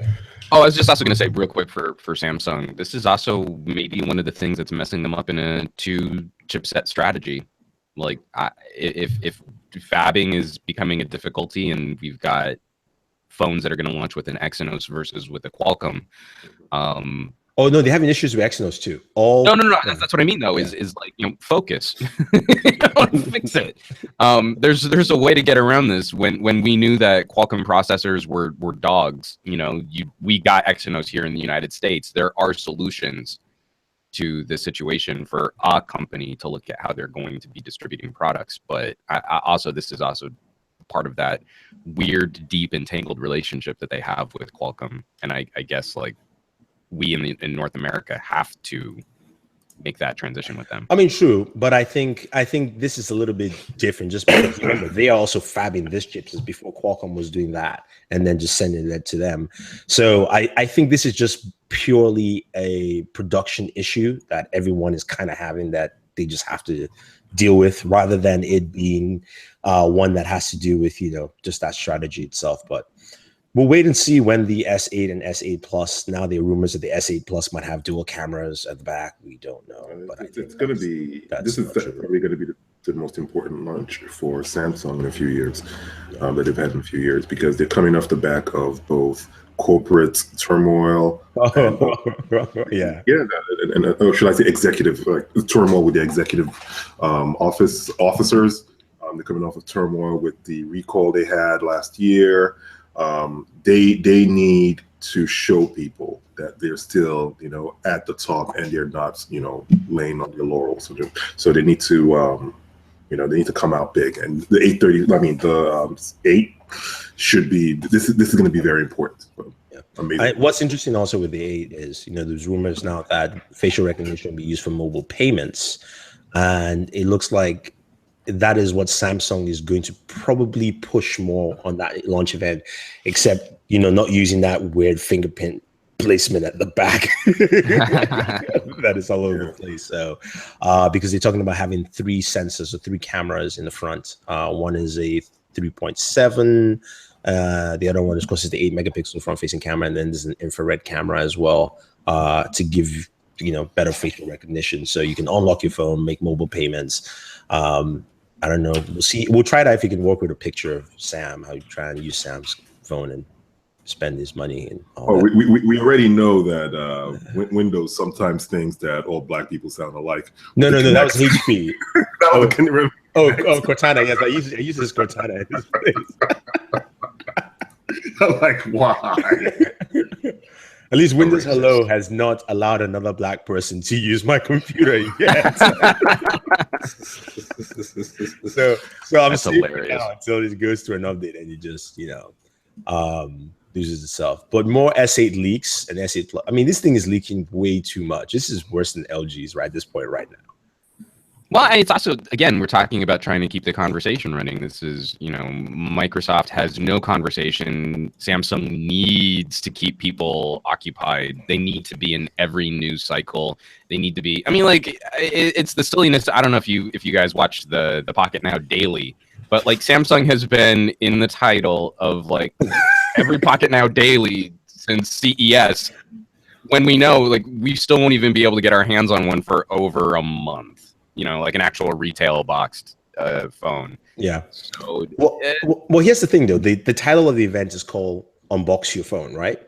Oh, I was just also going to say real quick for Samsung, this is also maybe one of the things that's messing them up in a 2 chipset strategy. Like, if fabbing is becoming a difficulty and we've got phones that are going to launch with an Exynos versus with a Qualcomm. Oh no, they're having issues with Exynos too. No. That's what I mean though. Is like focus. Fix it. There's a way to get around this. When we knew that Qualcomm processors were dogs, we got Exynos here in the United States. There are solutions to the situation for a company to look at how they're going to be distributing products. But this is also part of that weird, deep, entangled relationship that they have with Qualcomm. And I guess like we in North America have to make that transition with them. I mean, true, but I think this is a little bit different just because remember they are also fabbing this chips before Qualcomm was doing that and then just sending it to them. So I think this is just purely a production issue that everyone is kind of having that they just have to deal with rather than it being one that has to do with, just that strategy itself. But we'll wait and see when the S8 and S8 Plus. Now there are rumors that the S8 Plus might have dual cameras at the back. We don't know, but it's going to be. This is probably going to be the most important launch for Samsung in a few years that they've had in a few years because they're coming off the back of both corporate turmoil. And should I say executive turmoil with the executive officers. They're coming off of turmoil with the recall they had last year. They need to show people that they're still, at the top and they're not, laying on their laurels. So they need to, they need to come out big. And the 830, I mean, the 8 should be. This is going to be very important. So, amazing. What's interesting also with the 8 is, there's rumors now that facial recognition will be used for mobile payments, and it looks like that is what Samsung is going to probably push more on that launch event, except, not using that weird fingerprint placement at the back that is all over the place. So because they're talking about having 3 sensors or 3 cameras in the front. One is a 3.7, the other one, of course, is the 8 megapixel front facing camera, and then there's an infrared camera as well, to give better facial recognition, so you can unlock your phone, make mobile payments. I don't know. We'll see. We'll try that if you can work with a picture of Sam, how you try and use Sam's phone and spend his money and all that. We already know that Windows sometimes thinks that all black people sound alike. No, that was HP. Cortana. Yes, I use this Cortana. I'm like, why? At least Windows Hello has not allowed another black person to use my computer yet. so I'm hilarious now until it goes through an update and you just loses itself. But more S8 leaks and S8 Plus. I mean, this thing is leaking way too much. This is worse than LG's right at this point right now. Well, it's also, again, we're talking about trying to keep the conversation running. This is, Microsoft has no conversation. Samsung needs to keep people occupied. They need to be in every news cycle. They need to be, it's the silliness. I don't know if you guys watch the Pocket Now Daily, but Samsung has been in the title of every Pocket Now Daily since CES, when we know we still won't even be able to get our hands on one for over a month. An actual retail boxed phone. Yeah. So, well, here's the thing, though. The title of the event is called "Unbox Your Phone," right?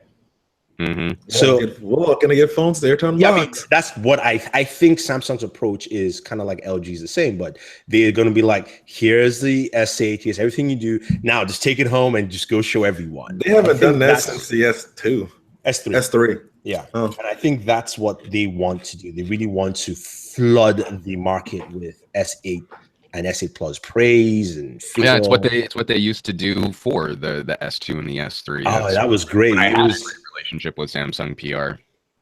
Mm-hmm. So we're gonna get phones there to unbox. Yeah, that's what I think. Samsung's approach is kind of like LG's the same, but they're gonna be like, "Here's the S8. Here's everything you do. Now, just take it home and just go show everyone." They haven't done that since the S2. S3. Yeah. Oh. And I think that's what they want to do. They really want to flood the market with S8 and S8 Plus praise and feel. Yeah, it's what they used to do for the S2 and the S3. Oh, that was great. I had a great relationship with Samsung PR.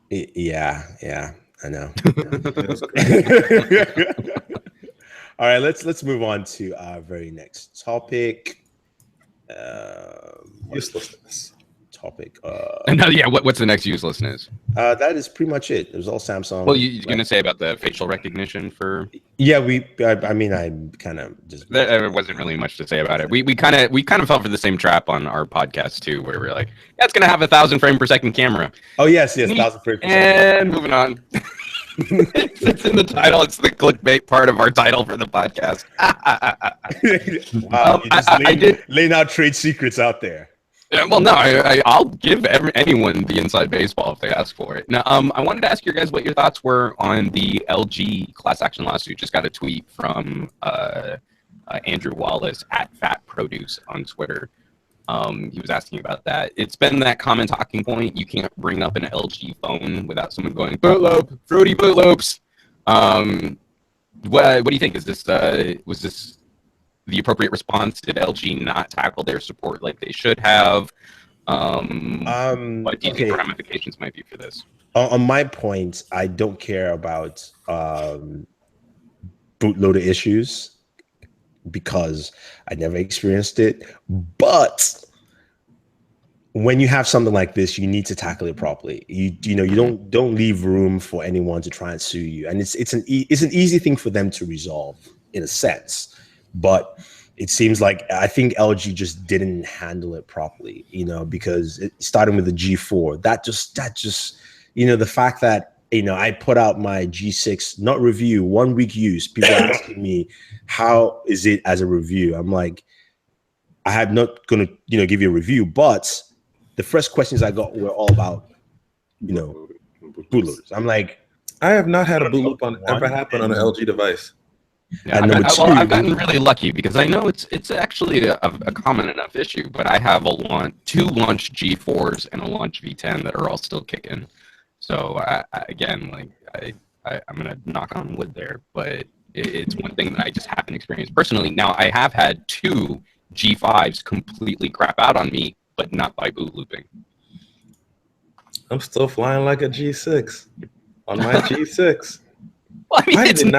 Yeah, I know. All right, let's move on to our very next topic. Uselessness. Topic. What's the next uselessness? That is pretty much it. It was all Samsung. Well, you're going to say about the facial recognition for? Yeah, I kind of just. There wasn't really much to say about it. We kind of fell for the same trap on our podcast too, where we're like, yeah, it's going to have 1,000 frame per second camera. Oh yes, 1,000 frame per second. And moving on. It's in the title. It's the clickbait part of our title for the podcast. Wow, you just laying out trade secrets out there. Well, no, I'll give anyone the inside baseball if they ask for it. Now, I wanted to ask you guys what your thoughts were on the LG class action lawsuit. Just got a tweet from Andrew Wallace at Fat Produce on Twitter. He was asking about that. It's been that common talking point. You can't bring up an LG phone without someone going, bootloop, fruity bootloops. What do you think? Is this was this the appropriate response? Did LG not tackle their support like they should have? What do you think the ramifications might be for this? On my point, I don't care about bootloader issues because I never experienced it. But when you have something like this, you need to tackle it properly. You don't leave room for anyone to try and sue you, and it's an easy thing for them to resolve in a sense. But it seems like I think LG just didn't handle it properly, because starting with the G4, that just the fact that I put out my G6 not review 1 week use. People are asking me how is it as a review. I'm like, I'm not gonna give you a review, but the first questions I got were all about bootloaders. I'm like, I have not had a bootloop ever happen on an LG device. Yeah, And number two, I've gotten really lucky because I know it's actually a common enough issue, but I have two launch G4s and a launch V10 that are all still kicking. So I'm gonna knock on wood there, but it's one thing that I just haven't experienced personally. Now I have had two G5s completely crap out on me, but not by boot looping. I'm still flying like a G6 on my G6. Well, I mean, why did they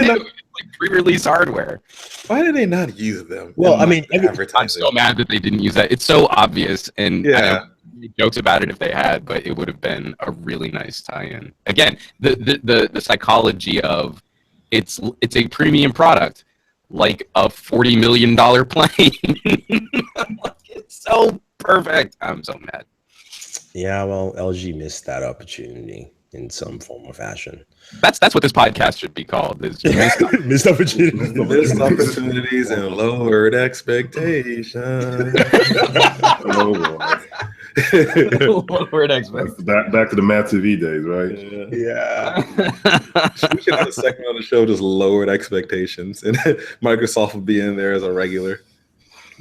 not? Like pre-release hardware. Why did they not use them? Well, I mean, I'm so mad that they didn't use that. It's so obvious, and yeah. I know jokes about it if they had, but it would have been a really nice tie-in. Again, the psychology of it's a premium product, like a $40 million plane. It's so perfect. I'm so mad. Yeah, well, LG missed that opportunity in some form or fashion. That's what this podcast should be called. Is missed opportunities. Missed opportunities and lowered expectations. Oh, lowered expectations. Back to the Matt TV days, right? Yeah. We should have a segment on the show just lowered expectations, and Microsoft will be in there as a regular.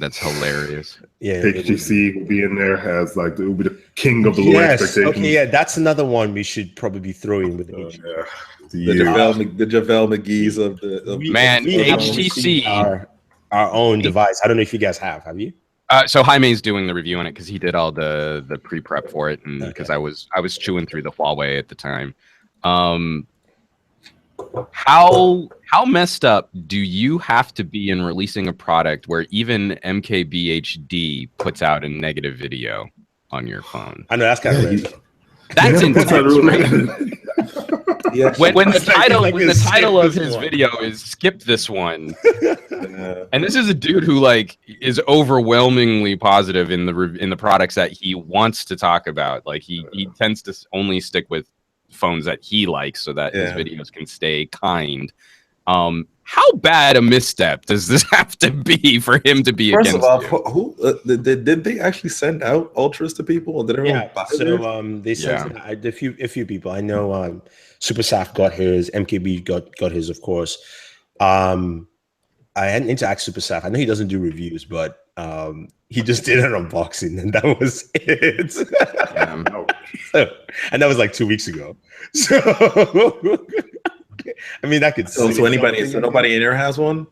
That's hilarious. Yeah, HTC will be in there as like it will be the king of the low expectations. Okay, yeah, that's another one we should probably throw in with The JaVale McGee's of the HTC, our own device. I don't know if you guys have you? So Jaime's doing the review on it because he did all the pre-prep for it, and because I was chewing through the Huawei at the time. How messed up do you have to be in releasing a product where even MKBHD puts out a negative video on your phone? I know that's kind of that's intense. Yeah. When the title of his video is "Skip this one," and this is a dude who like is overwhelmingly positive in the products that he wants to talk about. Like he tends to only stick with phones that he likes so that his videos can stay kind. How bad a misstep does this have to be for him to be against you? First of all, who did they actually send out Ultras to people? Did everyone buy so they sent a few people. I know Supersaf got his, MKB got his, of course. I hadn't interacted with Supersaf. I know he doesn't do reviews, but he just did an unboxing, and that was it. And that was like 2 weeks ago. So I mean, that could. So nobody in here has one.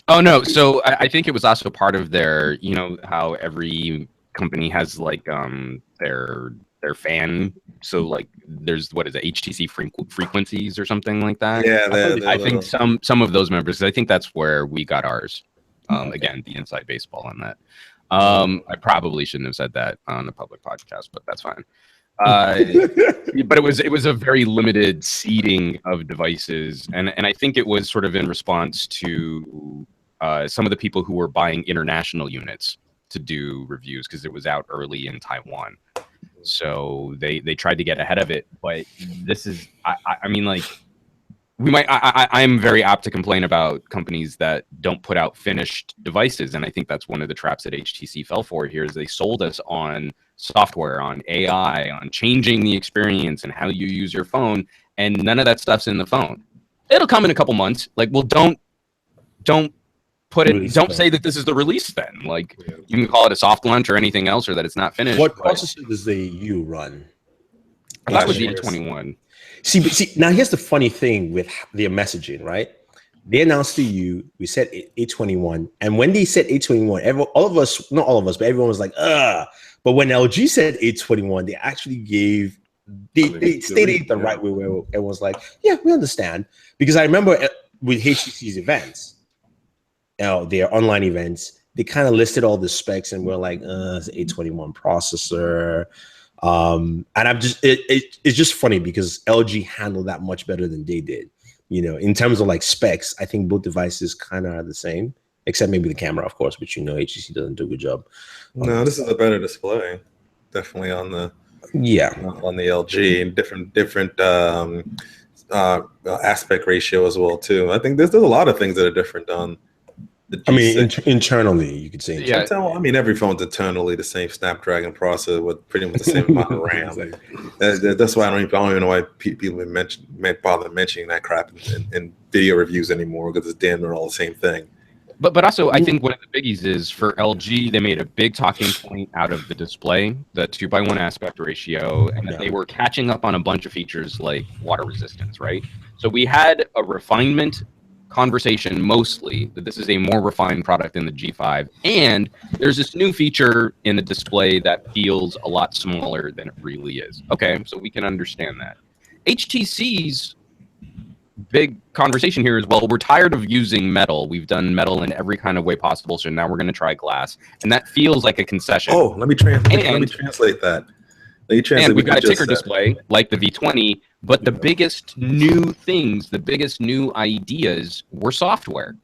Oh no! So I think it was also part of their, you know, how every company has like their fan. So like there's what is it, HTC frequencies or something like that. Yeah, I think some of those members. I think that's where we got ours. Again, the inside baseball on that. I probably shouldn't have said that on a public podcast, but that's fine. But it was a very limited seeding of devices, and I think it was sort of in response to some of the people who were buying international units to do reviews because it was out early in Taiwan. So they tried to get ahead of it, but this is I mean, like, we might I'm very apt to complain about companies that don't put out finished devices, and I think that's one of the traps that HTC fell for here is they sold us on software, on AI, on changing the experience and how you use your phone, and none of that stuff's in the phone. It'll come in a couple months. Like, well, don't put it. Don't say that this is the release. Then, like, you can call it a soft launch or anything else, or that it's not finished. What processor does the U run? That was the A21. See, now here's the funny thing with their messaging, right? They announced to you, we said A21, and when they said A21, all of us, not all of us, but everyone was like, ugh. But when LG said A21, they actually they stated it the right way, where everyone was like, yeah, we understand. Because I remember with HTC's events, their online events, they kind of listed all the specs, and we're like, it's an A21 processor. And it's just funny because LG handled that much better than they did. You know, in terms of like specs, I think both devices kind of are the same, except maybe the camera, of course, which, you know, HTC doesn't do a good job. No, this is a better display, definitely on the LG, and different aspect ratio as well too. I think there's a lot of things that are different on I mean, internally, you could say. Yeah. I mean, every phone's internally the same Snapdragon processor with pretty much the same amount of RAM. That's why I don't even know why people bother mentioning that crap in video reviews anymore, because it's damn near all the same thing. But also, I think one of the biggies is for LG, they made a big talking point out of the display, the 2:1 aspect ratio, and they were catching up on a bunch of features like water resistance, right? So we had a refinement conversation mostly that this is a more refined product than the G5, and there's this new feature in the display that feels a lot smaller than it really is. Okay, so we can understand that. HTC's big conversation here is, well, we're tired of using metal. We've done metal in every kind of way possible, so now we're going to try glass, and that feels like a concession. Oh, let me translate that. And we've got a ticker display like the V20, but the biggest new things, the biggest new ideas were software,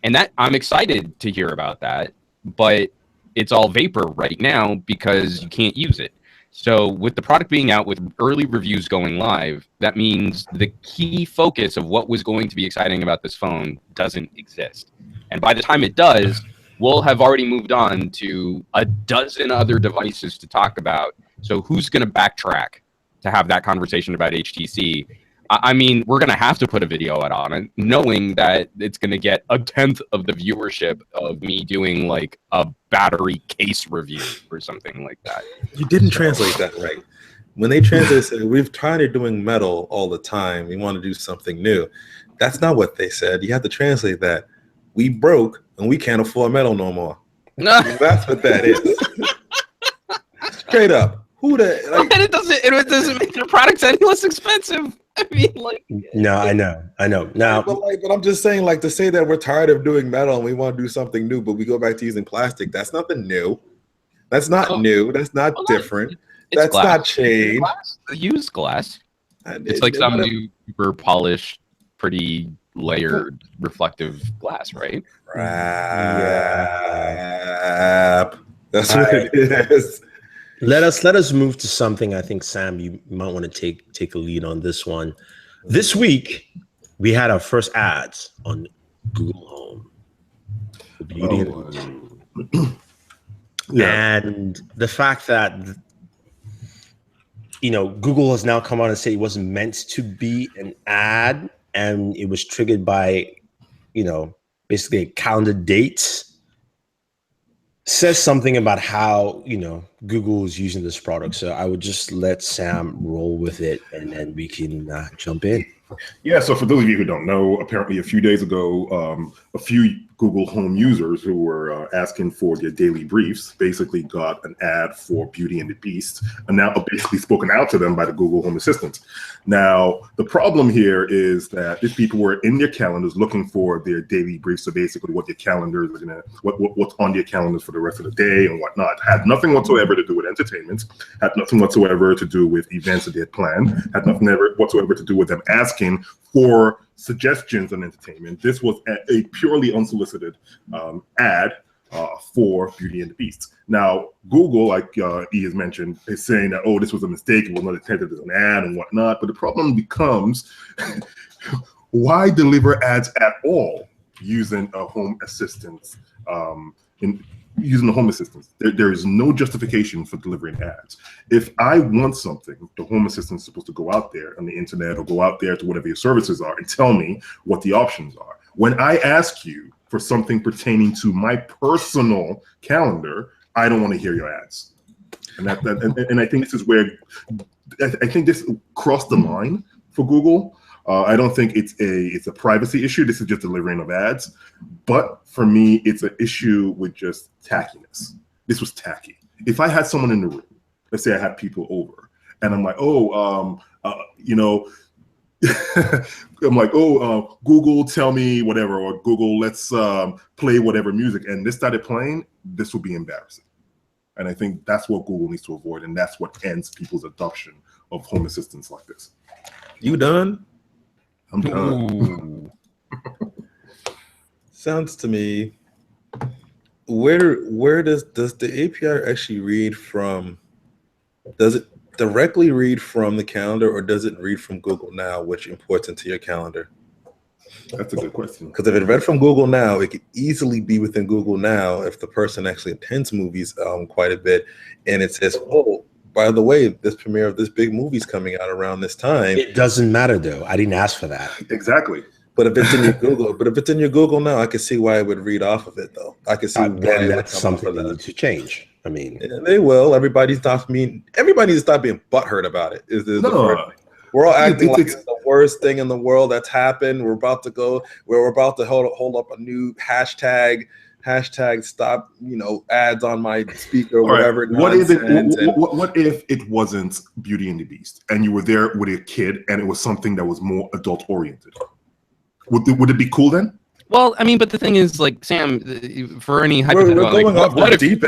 and that I'm excited to hear about that, but it's all vapor right now because you can't use it. So with the product being out, with early reviews going live, that means the key focus of what was going to be exciting about this phone doesn't exist. And by the time it does, we'll have already moved on to a dozen other devices to talk about. So who's going to backtrack to have that conversation about HTC? I mean, we're going to have to put a video out on it, knowing that it's going to get 1/10 of the viewership of me doing like a battery case review or something like that. You didn't translate that right. When they translated, said, we've tried of doing metal all the time. We want to do something new. That's not what they said. You have to translate that. We broke and we can't afford metal no more. That's what that is. Straight up. Who the like? And it doesn't make their products any less expensive. I mean, like, no, I know. Now, but I'm just saying, like, to say that we're tired of doing metal and we want to do something new, but we go back to using plastic. That's nothing new. That's not new. That's not different. That's glass. Not change. Use glass. It's like some new super polished, pretty layered, reflective glass, right? Crap. That's what it is. Let us move to something. I think, Sam, you might want to take a lead on this one. This week, we had our first ads on Google Home. The beauty and the fact that Google has now come out and said it wasn't meant to be an ad, and it was triggered by basically a calendar date. Says something about how Google is using this product. So I would just let Sam roll with it, and then we can jump in. Yeah, so for those of you who don't know, apparently a few days ago, a few Google Home users who were asking for their daily briefs basically got an ad for Beauty and the Beast, and now basically spoken out to them by the Google Home Assistant. Now, the problem here is that these people were in their calendars looking for their daily briefs, so basically what their calendars are gonna, what's on their calendars for the rest of the day and whatnot. Had nothing whatsoever to do with entertainment, had nothing whatsoever to do with events that they had planned, had nothing whatsoever to do with them asking for suggestions on entertainment. This was a purely unsolicited ad for Beauty and the Beast. Now, Google, like E has mentioned, is saying that, oh, this was a mistake, it was not intended as an ad and whatnot. But the problem becomes, why deliver ads at all using a home assistant? Using the home assistant, there is no justification for delivering ads. If I want something, the home assistant is supposed to go out there on the internet or go out there to whatever your services are and tell me what the options are. When I ask you for something pertaining to my personal calendar, I don't want to hear your ads. And I think this is where I think this crossed the line for Google. I don't think it's a privacy issue. This is just delivering of ads. But for me, it's an issue with just tackiness. This was tacky. If I had someone in the room, let's say I had people over, and I'm like, Google, tell me whatever, or Google, let's play whatever music, and this started playing, this would be embarrassing. And I think that's what Google needs to avoid, and that's what ends people's adoption of home assistants like this. You done? I'm done. Sounds to me, where does the API actually read from? Does it directly read from the calendar, or does it read from Google Now, which imports into your calendar? That's a good question. Because if it read from Google Now, it could easily be within Google Now if the person actually attends movies quite a bit, and it says, "Oh, by the way, this premiere of this big movie's coming out around this time." It doesn't matter though. I didn't ask for that. Exactly. But if it's in your Google Now, I can see why it would read off of it, though. I can see why that's something that needs to change. I mean, yeah, they will. Everybody needs to stop being butthurt about it. We're all acting like it's the worst thing in the world that's happened. We're about to hold up a new hashtag stop, ads on my speaker or whatever. Right. What if it wasn't Beauty and the Beast and you were there with a kid and it was something that was more adult oriented? Would it be cool then? Well, I mean, but the thing is, like, Sam, for any hypothetical, what if you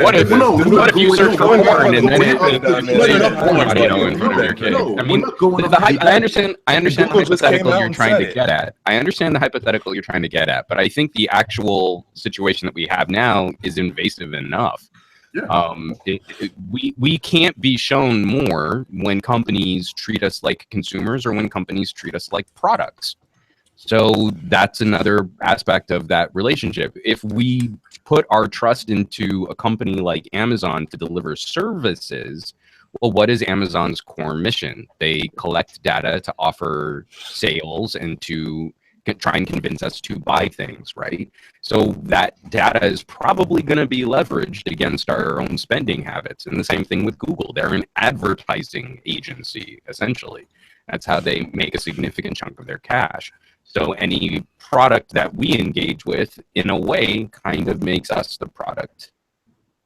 search for porn and then in front of your kid? I mean, I understand the hypothetical you're trying to get at. I understand the hypothetical you're trying to get at, but I think the actual situation that we have now is invasive enough. Yeah. We can't be shown more when companies treat us like consumers or when companies treat us like products. So that's another aspect of that relationship. If we put our trust into a company like Amazon to deliver services, well, what is Amazon's core mission? They collect data to offer sales and to try and convince us to buy things, right? So that data is probably going to be leveraged against our own spending habits. And the same thing with Google. They're an advertising agency, essentially. That's how they make a significant chunk of their cash. So any product that we engage with, in a way, kind of makes us the product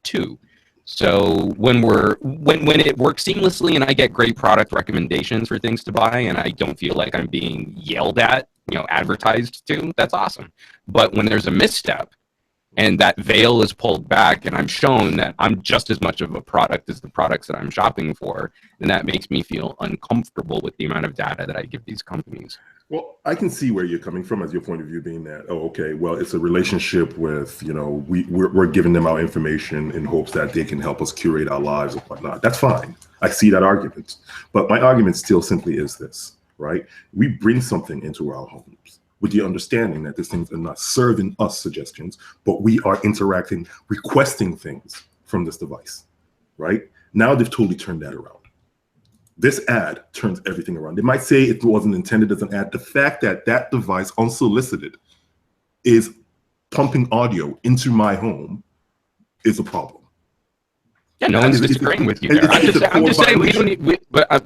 too. So when it works seamlessly and I get great product recommendations for things to buy and I don't feel like I'm being yelled at, advertised to, that's awesome. But when there's a misstep and that veil is pulled back and I'm shown that I'm just as much of a product as the products that I'm shopping for, then that makes me feel uncomfortable with the amount of data that I give these companies. Well, I can see where you're coming from as your point of view being that, well, it's a relationship with, we're giving them our information in hopes that they can help us curate our lives and whatnot. That's fine. I see that argument. But my argument still simply is this, right? We bring something into our homes with the understanding that these things are not serving us suggestions, but we are requesting things from this device, right? Now they've totally turned that around. This ad turns everything around. They might say it wasn't intended as an ad. The fact that that device, unsolicited, is pumping audio into my home is a problem. Yeah, no one's disagreeing with you there. I'm just saying we don't need.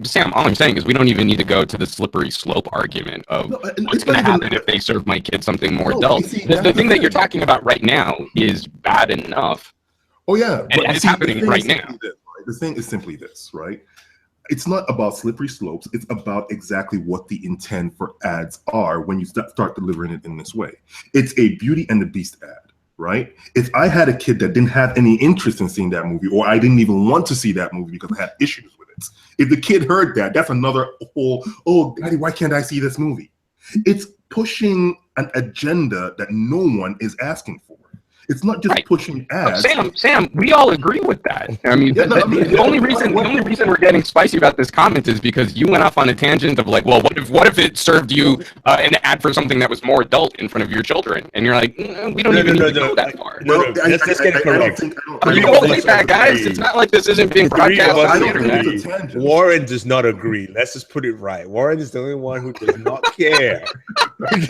Sam, all I'm saying is we don't even need to go to the slippery slope argument of what's going to happen if they serve my kid something more adult. The thing that you're talking about right now is bad enough. Oh yeah, and it's happening right now. The thing is simply this, right? It's not about slippery slopes. It's about exactly what the intent for ads are when you start delivering it in this way. It's a Beauty and the Beast ad, right? If I had a kid that didn't have any interest in seeing that movie, or I didn't even want to see that movie because I had issues with it, if the kid heard that, that's another whole, Daddy, why can't I see this movie? It's pushing an agenda that no one is asking for. It's not just pushing ads. Sam, we all agree with that. I mean, the only reason we're getting spicy about this comment is because you went off on a tangent of like, well, what if it served you an ad for something that was more adult in front of your children? And you're like, we don't even need to go that far. Let's get it correct. Don't that, guys. It's not like this isn't being broadcast on the internet. Warren does not agree. Let's just put it right. Warren is the only one who does not care. There's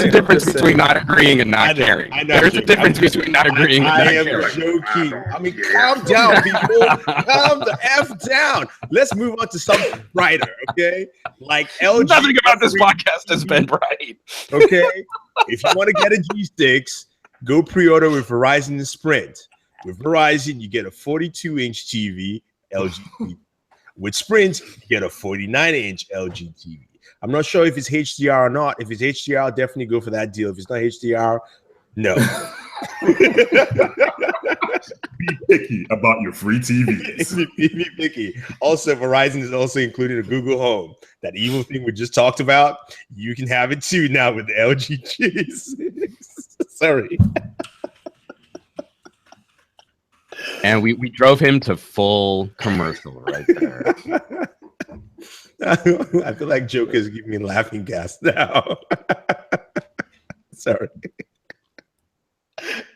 a difference between not agreeing and not caring. There's a difference between not agreeing and not caring. I am joking. I mean, calm down, people. Calm the F down. Let's move on to something brighter, okay? Like LG. Nothing about this podcast has been bright. Okay? If you want to get a G6, go pre-order with Verizon and Sprint. With Verizon, you get a 42-inch TV, LG TV. With Sprint, you get a 49-inch LG TV. I'm not sure if it's HDR or not. If it's HDR, I'll definitely go for that deal. If it's not HDR, no. Be picky about your free TVs. Be picky. Also, Verizon is also included a Google Home. That evil thing we just talked about, you can have it too now with the LG G6. Sorry. And we drove him to full commercial right there. I feel like Joker's giving me laughing gas now. Sorry.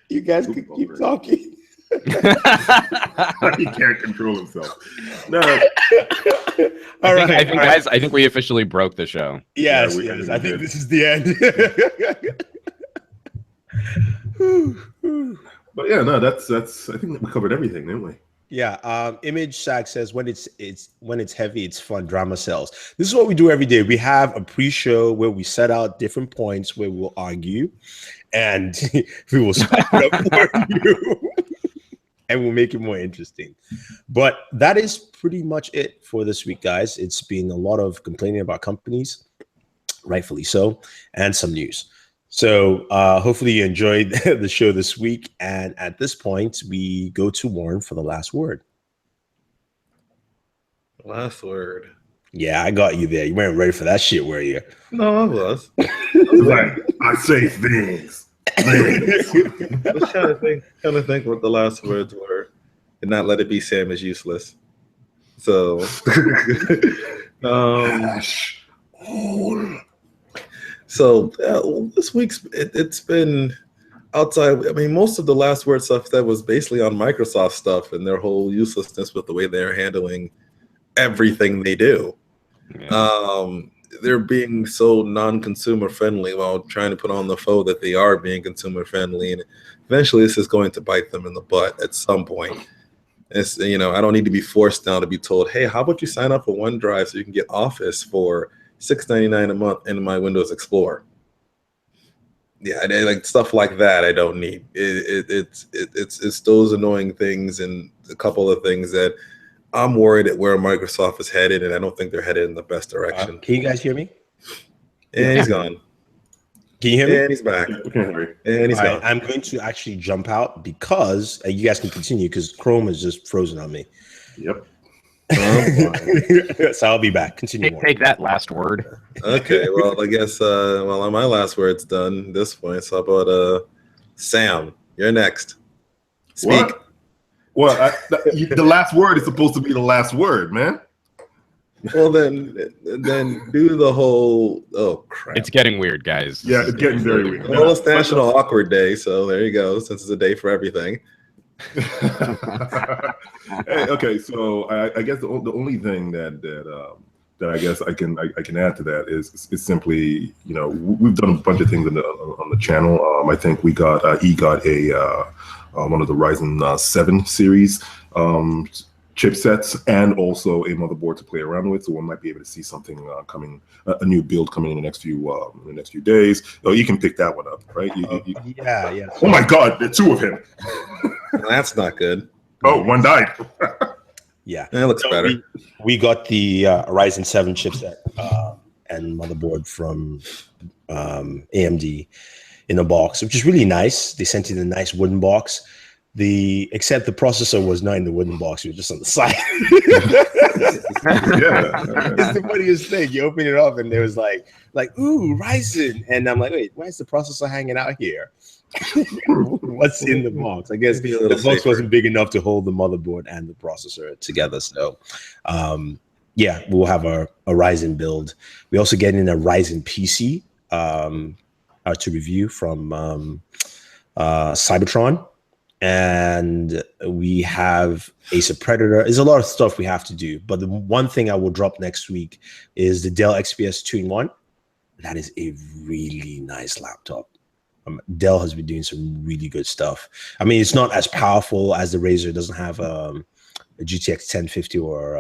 You guys can keep talking. He can't control himself. No. I think, guys, I think we officially broke the show. Yes, I think this is the end. But yeah, no, that's. I think we covered everything, didn't we? Yeah. Image Sack says when it's heavy, it's fun. Drama sells. This is what we do every day. We have a pre-show where we set out different points where we'll argue, and we will spice it up for you, and we'll make it more interesting. But that is pretty much it for this week, guys. It's been a lot of complaining about companies, rightfully so, and some news. So hopefully you enjoyed the show this week. And at this point, we go to Warren for the last word. Last word. Yeah, I got you there. You weren't ready for that shit, were you? No, I was. Like, I say things. I was trying to think what the last words were, and not let it be Sam is useless. So, So this week's it's been outside. I mean, most of the last word stuff that was basically on Microsoft stuff and their whole uselessness with the way they're handling everything they do. Yeah. They're being so non-consumer friendly while trying to put on the faux that they are being consumer friendly, and eventually this is going to bite them in the butt at some point. It's, I don't need to be forced now to be told, hey, how about you sign up for OneDrive so you can get Office for $6.99 a month in my Windows Explorer. Yeah, like stuff like that I don't need. It's those annoying things and a couple of things that I'm worried at where Microsoft is headed, and I don't think they're headed in the best direction. Can you guys hear me? And he's gone. Can you hear me? And he's back. And he's gone. I'm going to actually jump out because you guys can continue because Chrome is just frozen on me. Yep. So I'll be back. Continue. Take that last word. Okay. Well, I guess my last word's done at this point. So how about Sam? You're next. Speak. What? Well, the last word is supposed to be the last word, man. Well, then do the whole. Oh crap! It's getting weird, guys. Yeah, it's getting very weird. Well, it's National Awkward Day, so there you go. Since it's a day for everything. Hey, okay, so I guess the only thing that I guess I can add to that is simply, we've done a bunch of things on the channel. I think he got a one of the Ryzen 7 series chipsets and also a motherboard to play around with, so one might be able to see something coming, a new build coming in the next few days. Oh, you can pick that one up, right? Yeah. Oh my God, there are two of him. That's not good. Oh, one died. Yeah, that looks better. We got the Ryzen 7 chipset and motherboard from AMD in a box, which is really nice. They sent in a nice wooden box. Except the processor was not in the wooden box; it was just on the side. It's the funniest thing. You open it up, and there was like, ooh, Ryzen, and I'm like, wait, why is the processor hanging out here? What's in the box? I guess the box wasn't big enough to hold the motherboard and the processor together. So, yeah, we'll have a Ryzen build. We also get in a Ryzen PC to review from Cybertron. And we have Acer Predator. There's a lot of stuff we have to do, but the one thing I will drop next week is the Dell XPS 2-in-1. That is a really nice laptop. Dell has been doing some really good stuff. I mean, it's not as powerful as the Razer. It doesn't have a GTX 1050 or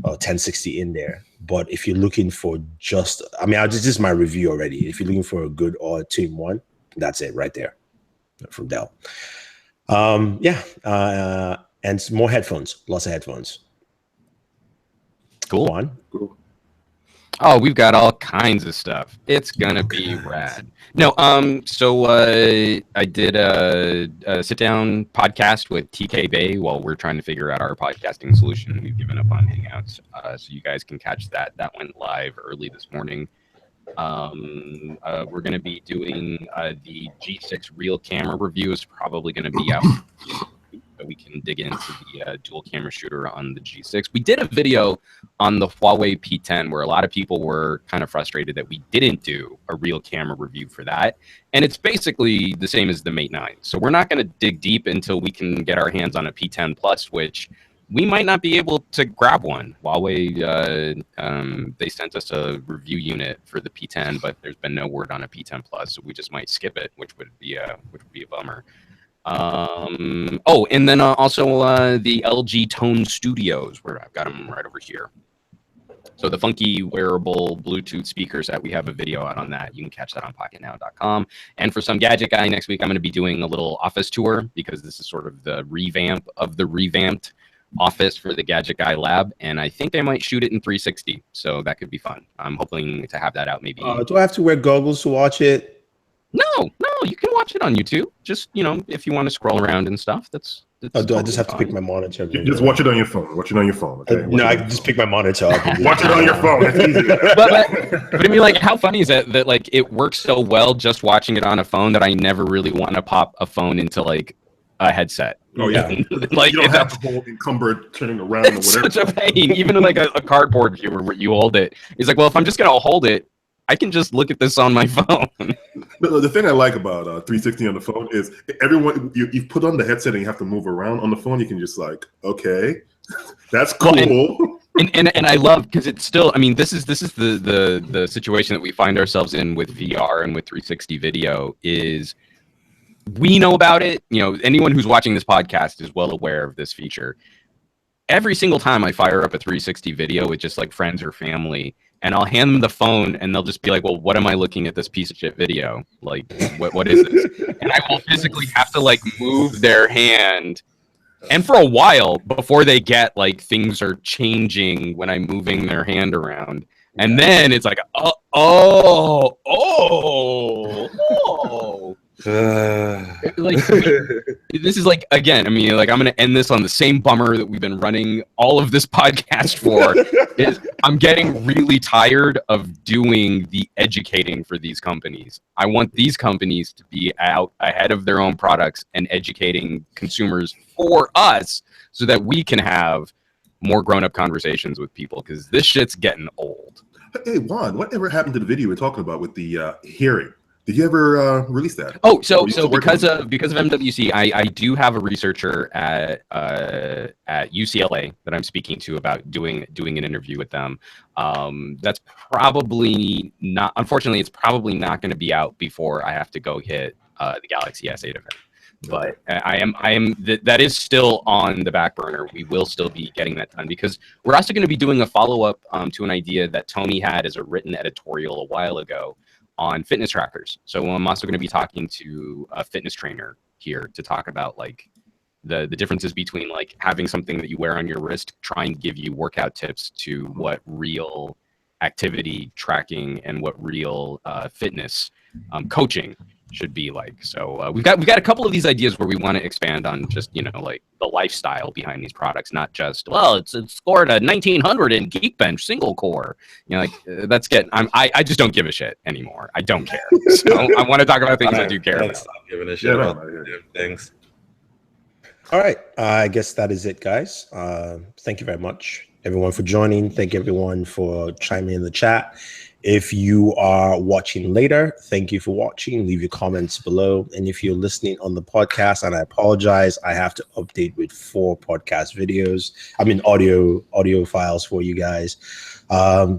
1060 in there. But if you're looking for this is my review already. If you're looking for a good 2-in-1, that's it right there. From Dell. And more headphones, lots of headphones. Cool. Cool. Oh, we've got all kinds of stuff. It's gonna be rad. No, so I did a sit-down podcast with TK Bay while we're trying to figure out our podcasting solution. We've given up on Hangouts, so you guys can catch that. That went live early this morning. We're going to be doing the G6 real camera review is probably going to be out, so we can can dig into the dual camera shooter on the G6. We did a video on the Huawei P10 where a lot of people were kind of frustrated that we didn't do a real camera review for that. And it's basically the same as the Mate 9. So we're not going to dig deep until we can get our hands on a P10 Plus, which we might not be able to grab one. Huawei, they sent us a review unit for the P10, but there's been no word on a P10 Plus, so we just might skip it, which would be a bummer. Oh, and then also the LG Tone Studios, where I've got them right over here. So the funky wearable Bluetooth speakers that we have a video out on that. You can catch that on pocketnow.com. And for some gadget guy next week, I'm going to be doing a little office tour because this is sort of the revamp of the revamped office for the Gadget Guy Lab, and I think I might shoot it in 360, so that could be fun. I'm hoping to have that out maybe. Do I have to wear goggles to watch it? No, you can watch it on YouTube. Just, if you want to scroll around and stuff, that's do I just have to pick my monitor? Just watch it on your phone. Watch it on your phone. Okay? No, I can just pick my monitor up. Watch it on your phone. It's easy. but I mean, like, how funny is that like it works so well just watching it on a phone that I never really want to pop a phone into like a headset. Oh yeah, like you don't have the whole encumbered turning around or whatever. Such a pain. Even like a cardboard viewer where you hold it. It's like, well, if I'm just gonna hold it, I can just look at this on my phone. The thing I like about 360 on the phone is everyone you put on the headset and you have to move around. On the phone, you can just like, okay, that's cool. Well, and I love because it's still. I mean, this is the situation that we find ourselves in with VR and with 360 video is. We know about it. Anyone who's watching this podcast is well aware of this feature. Every single time I fire up a 360 video with just like friends or family, and I'll hand them the phone, and they'll just be like, "Well, what am I looking at this piece of shit video? Like, what is this?" And I will physically have to like move their hand, and for a while before they get like things are changing when I'm moving their hand around, and then it's like, oh. Like this is like again. I mean, like I'm going to end this on the same bummer that we've been running all of this podcast for. Is I'm getting really tired of doing the educating for these companies. I want these companies to be out ahead of their own products and educating consumers for us, so that we can have more grown-up conversations with people. Because this shit's getting old. Hey Juan, whatever happened to the video we're talking about with the hearing? Did you ever release that? Oh, so because of MWC, I do have a researcher at UCLA that I'm speaking to about doing an interview with them. That's probably not. Unfortunately, it's probably not going to be out before I have to go hit the Galaxy S8 event. But that is still on the back burner. We will still be getting that done because we're also going to be doing a follow-up to an idea that Tony had as a written editorial a while ago on fitness trackers. So I'm also going to be talking to a fitness trainer here to talk about like the differences between like having something that you wear on your wrist, try and give you workout tips, to what real activity tracking and what real fitness coaching should be like. So we've got a couple of these ideas where we want to expand on just like the lifestyle behind these products, not just it's scored a 1900 in Geekbench single core. That's I just don't give a shit anymore. I don't care. So I want to talk about things I do care about. Stop giving a shit about things. All right, I guess that is it, guys. Thank you very much, everyone, for joining. Thank you, everyone, for chiming in the chat. If you are watching later, thank you for watching. Leave your comments below. And if you're listening on the podcast, and I apologize, I have to update with 4 podcast videos. Audio files for you guys.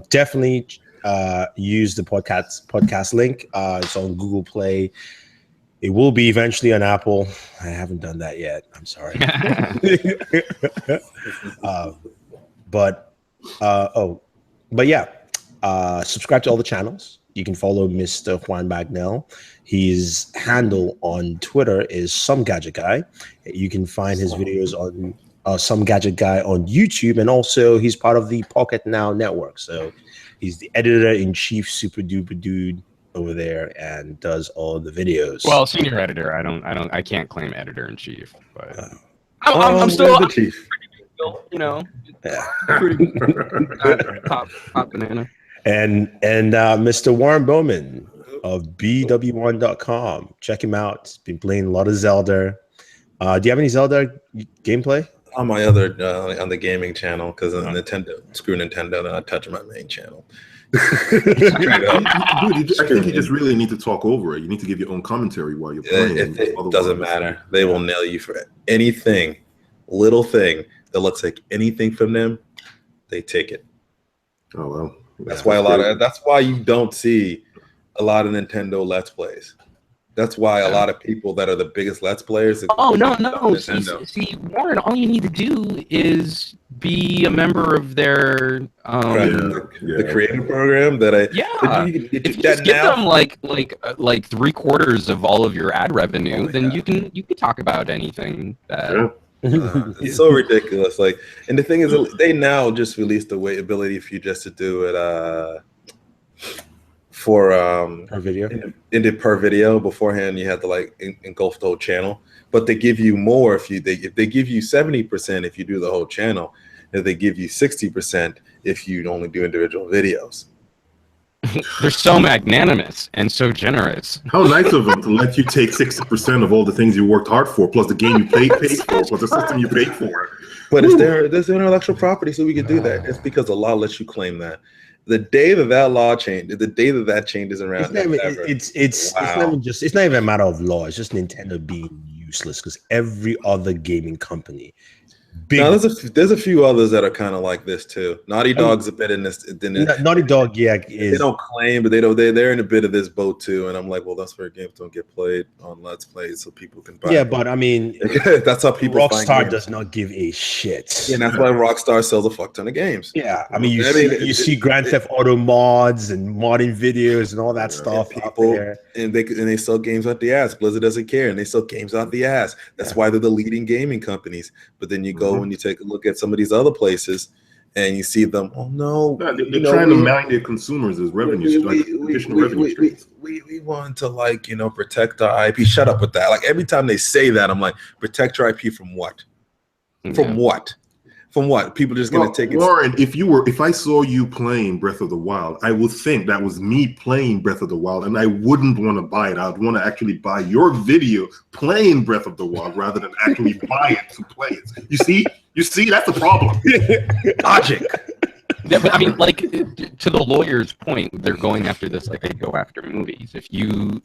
Definitely use the podcast link. It's on Google Play. It will be eventually on Apple. I haven't done that yet. I'm sorry. But yeah. Subscribe to all the channels. You can follow Mr. Juan Bagnell. His handle on Twitter is Some Gadget Guy. You can find his videos on Some Gadget Guy on YouTube, and also he's part of the Pocket Now network. So he's the editor-in-chief, super duper dude over there, and does all the videos. Well, senior editor. I can't claim editor-in-chief, but I'm still the chief. Pretty top banana. And Mr. Warren Bowman of BW1.com. Check him out. He's been playing a lot of Zelda. Do you have any Zelda gameplay? On my other on the gaming channel, because Nintendo, screw Nintendo, they're not touching my main channel. Dude, I think you just really need to talk over it. You need to give your own commentary while you're playing. It doesn't matter. They will nail you for anything, little thing that looks like anything from them. They take it. Oh well. That's why that's why you don't see a lot of Nintendo Let's Plays. That's why a lot of people that are the biggest Let's Players. Oh, no. See, Warren, all you need to do is be a member of their the creator program that I if you just give them like 3/4 of all of your ad revenue, then you can talk about anything that. It's so ridiculous. Like, and the thing is, they now just released the ability for you just to do it for per video. Per video. Beforehand, you had to like engulf the whole channel, but they give you more if they give you 70% if you do the whole channel, and they give you 60% if you only do individual videos. They're so magnanimous and so generous. How nice of them to let you take 60% of all the things you worked hard for, plus the game you paid for, plus the system you paid for. But there's intellectual property, so we can do that. It's because the law lets you claim that. The day that law changed, the day that changes around, it's not even a matter of law. It's just Nintendo being useless because every other gaming company. Now, there's a few others that are kind of like this too. Naughty Dog's a bit in this. Naughty Dog, they don't claim, but they're in a bit of this boat too. And I'm like, well, that's where games don't get played on Let's Play, so people can buy. Yeah, but I mean, that's how people. Rockstar does not give a shit. Yeah, and that's why Rockstar sells a fuck ton of games. Yeah, I mean, you see Grand Theft Auto mods and modding videos and all that stuff. People and they sell games out the ass. Blizzard doesn't care, and they sell games out the ass. That's why they're the leading gaming companies. But then you go and you take a look at some of these other places, and you see them. Oh no, they're trying to mine their consumers as revenue, additional revenue streams. We want to protect our IP. Shut up with that. Like every time they say that, I'm like, protect your IP from what? From what? From what? People just gonna take it. Warren, if I saw you playing Breath of the Wild, I would think that was me playing Breath of the Wild, and I wouldn't want to buy it. I'd want to actually buy your video playing Breath of the Wild rather than actually buy it to play it. You see, that's the problem. Logic. Yeah, but I mean, like, to the lawyer's point, they're going after this like they go after movies. If you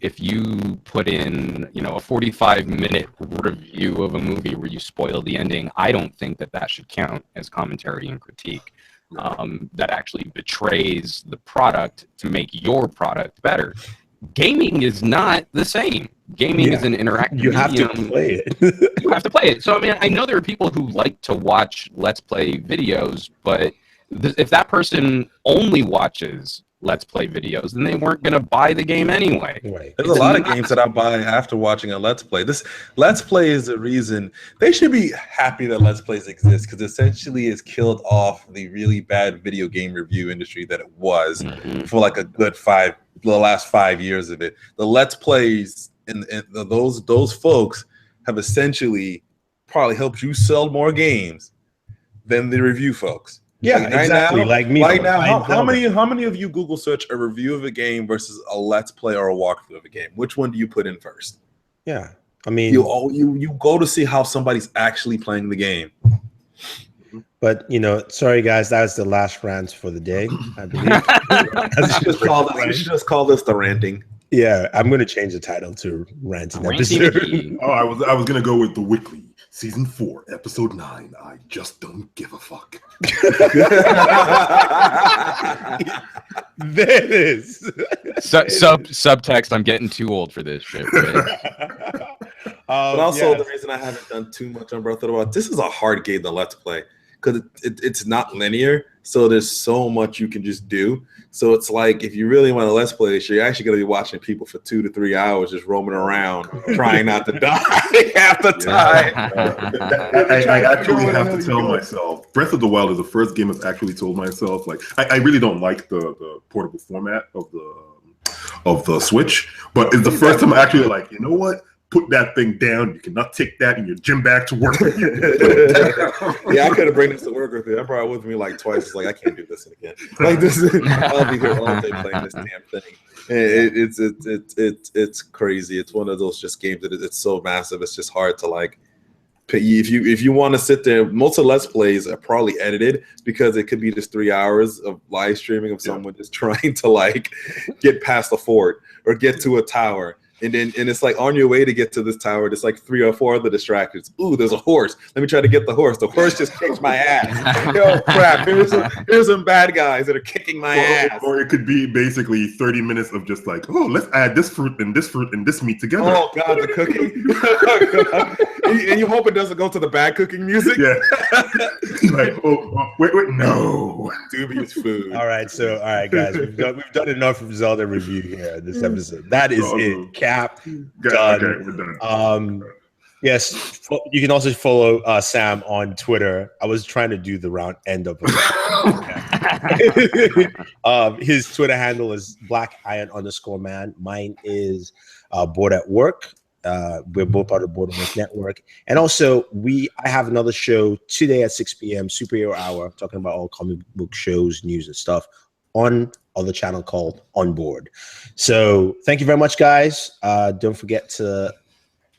put in, a 45-minute review of a movie where you spoil the ending, I don't think that should count as commentary and critique. That actually betrays the product to make your product better. Gaming is not the same. Gaming is an interactive medium. You have to play it. You have to play it. So, I mean, I know there are people who like to watch Let's Play videos, but if that person only watches Let's Play videos, then they weren't going to buy the game anyway. Right. There's a lot of games that I buy after watching a Let's Play. This Let's Play is the reason they should be happy that Let's Plays exist, because essentially it's killed off the really bad video game review industry that it was for like a good the last 5 years of it. The Let's Plays and those folks have essentially probably helped you sell more games than the review folks. Yeah, exactly. Now, like me. Right now, how many of you Google search a review of a game versus a Let's Play or a walkthrough of a game? Which one do you put in first? Yeah, I mean, you go to see how somebody's actually playing the game. But sorry guys, that was the last rant for the day, I believe. You should just call this the ranting. Yeah, I'm going to change the title to ranting episode. Oh, I was going to go with the weekly. Season 4, episode 9. I just don't give a fuck. There it is. Subtext. I'm getting too old for this shit. Right? But also, the reason I haven't done too much on Breath of the Wild, this is a hard game to Let's Play because it's not linear. So there's so much you can just do. So it's like if you really want to Let's Play this, you're actually going to be watching people for 2 to 3 hours just roaming around, trying not to die half the time. I actually have to tell myself, Breath of the Wild is the first game I've actually told myself, like, I really don't like the portable format of the Switch, but it's the first time I actually like, you know what? Put that thing down. You cannot take that in your gym bag to work. Yeah, I couldn't bring this to work with me. I brought it with me like twice. It's like I can't do this again. Like this, I'll be here all day playing this damn thing. It's crazy. It's one of those just games that it's so massive. It's just hard to like If you want to sit there, most of Let's Plays are probably edited because it could be just 3 hours of live streaming of someone just trying to like get past a fort or get to a tower. And it's like on your way to get to this tower, there's like 3 or 4 other distractions. Ooh, there's a horse. Let me try to get the horse. The horse just kicked my ass. Yo, crap. Here's some bad guys that are kicking my ass. Or it could be basically 30 minutes of just like, oh, let's add this fruit and this meat together. Oh, God, the cooking. And you hope it doesn't go to the bad cooking music. Yeah. Like, wait, no. Dubious food. All right, guys, we've done enough of Zelda review here in this episode. That is it. Cap. Done. Okay, we're done. Yes, you can also follow Sam on Twitter. I was trying to do the round end of his Twitter handle is @blackiron_man. Mine is Bored at Work. We're both part of the Booredatwork Network. And also, I have another show today at 6 p.m., Superhero Hour, talking about all comic book shows, news, and stuff on other channel called On Board. So thank you very much, guys. Don't forget to,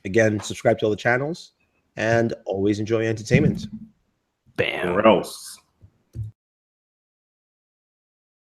again, subscribe to all the channels and always enjoy your entertainment. Bam. Or else.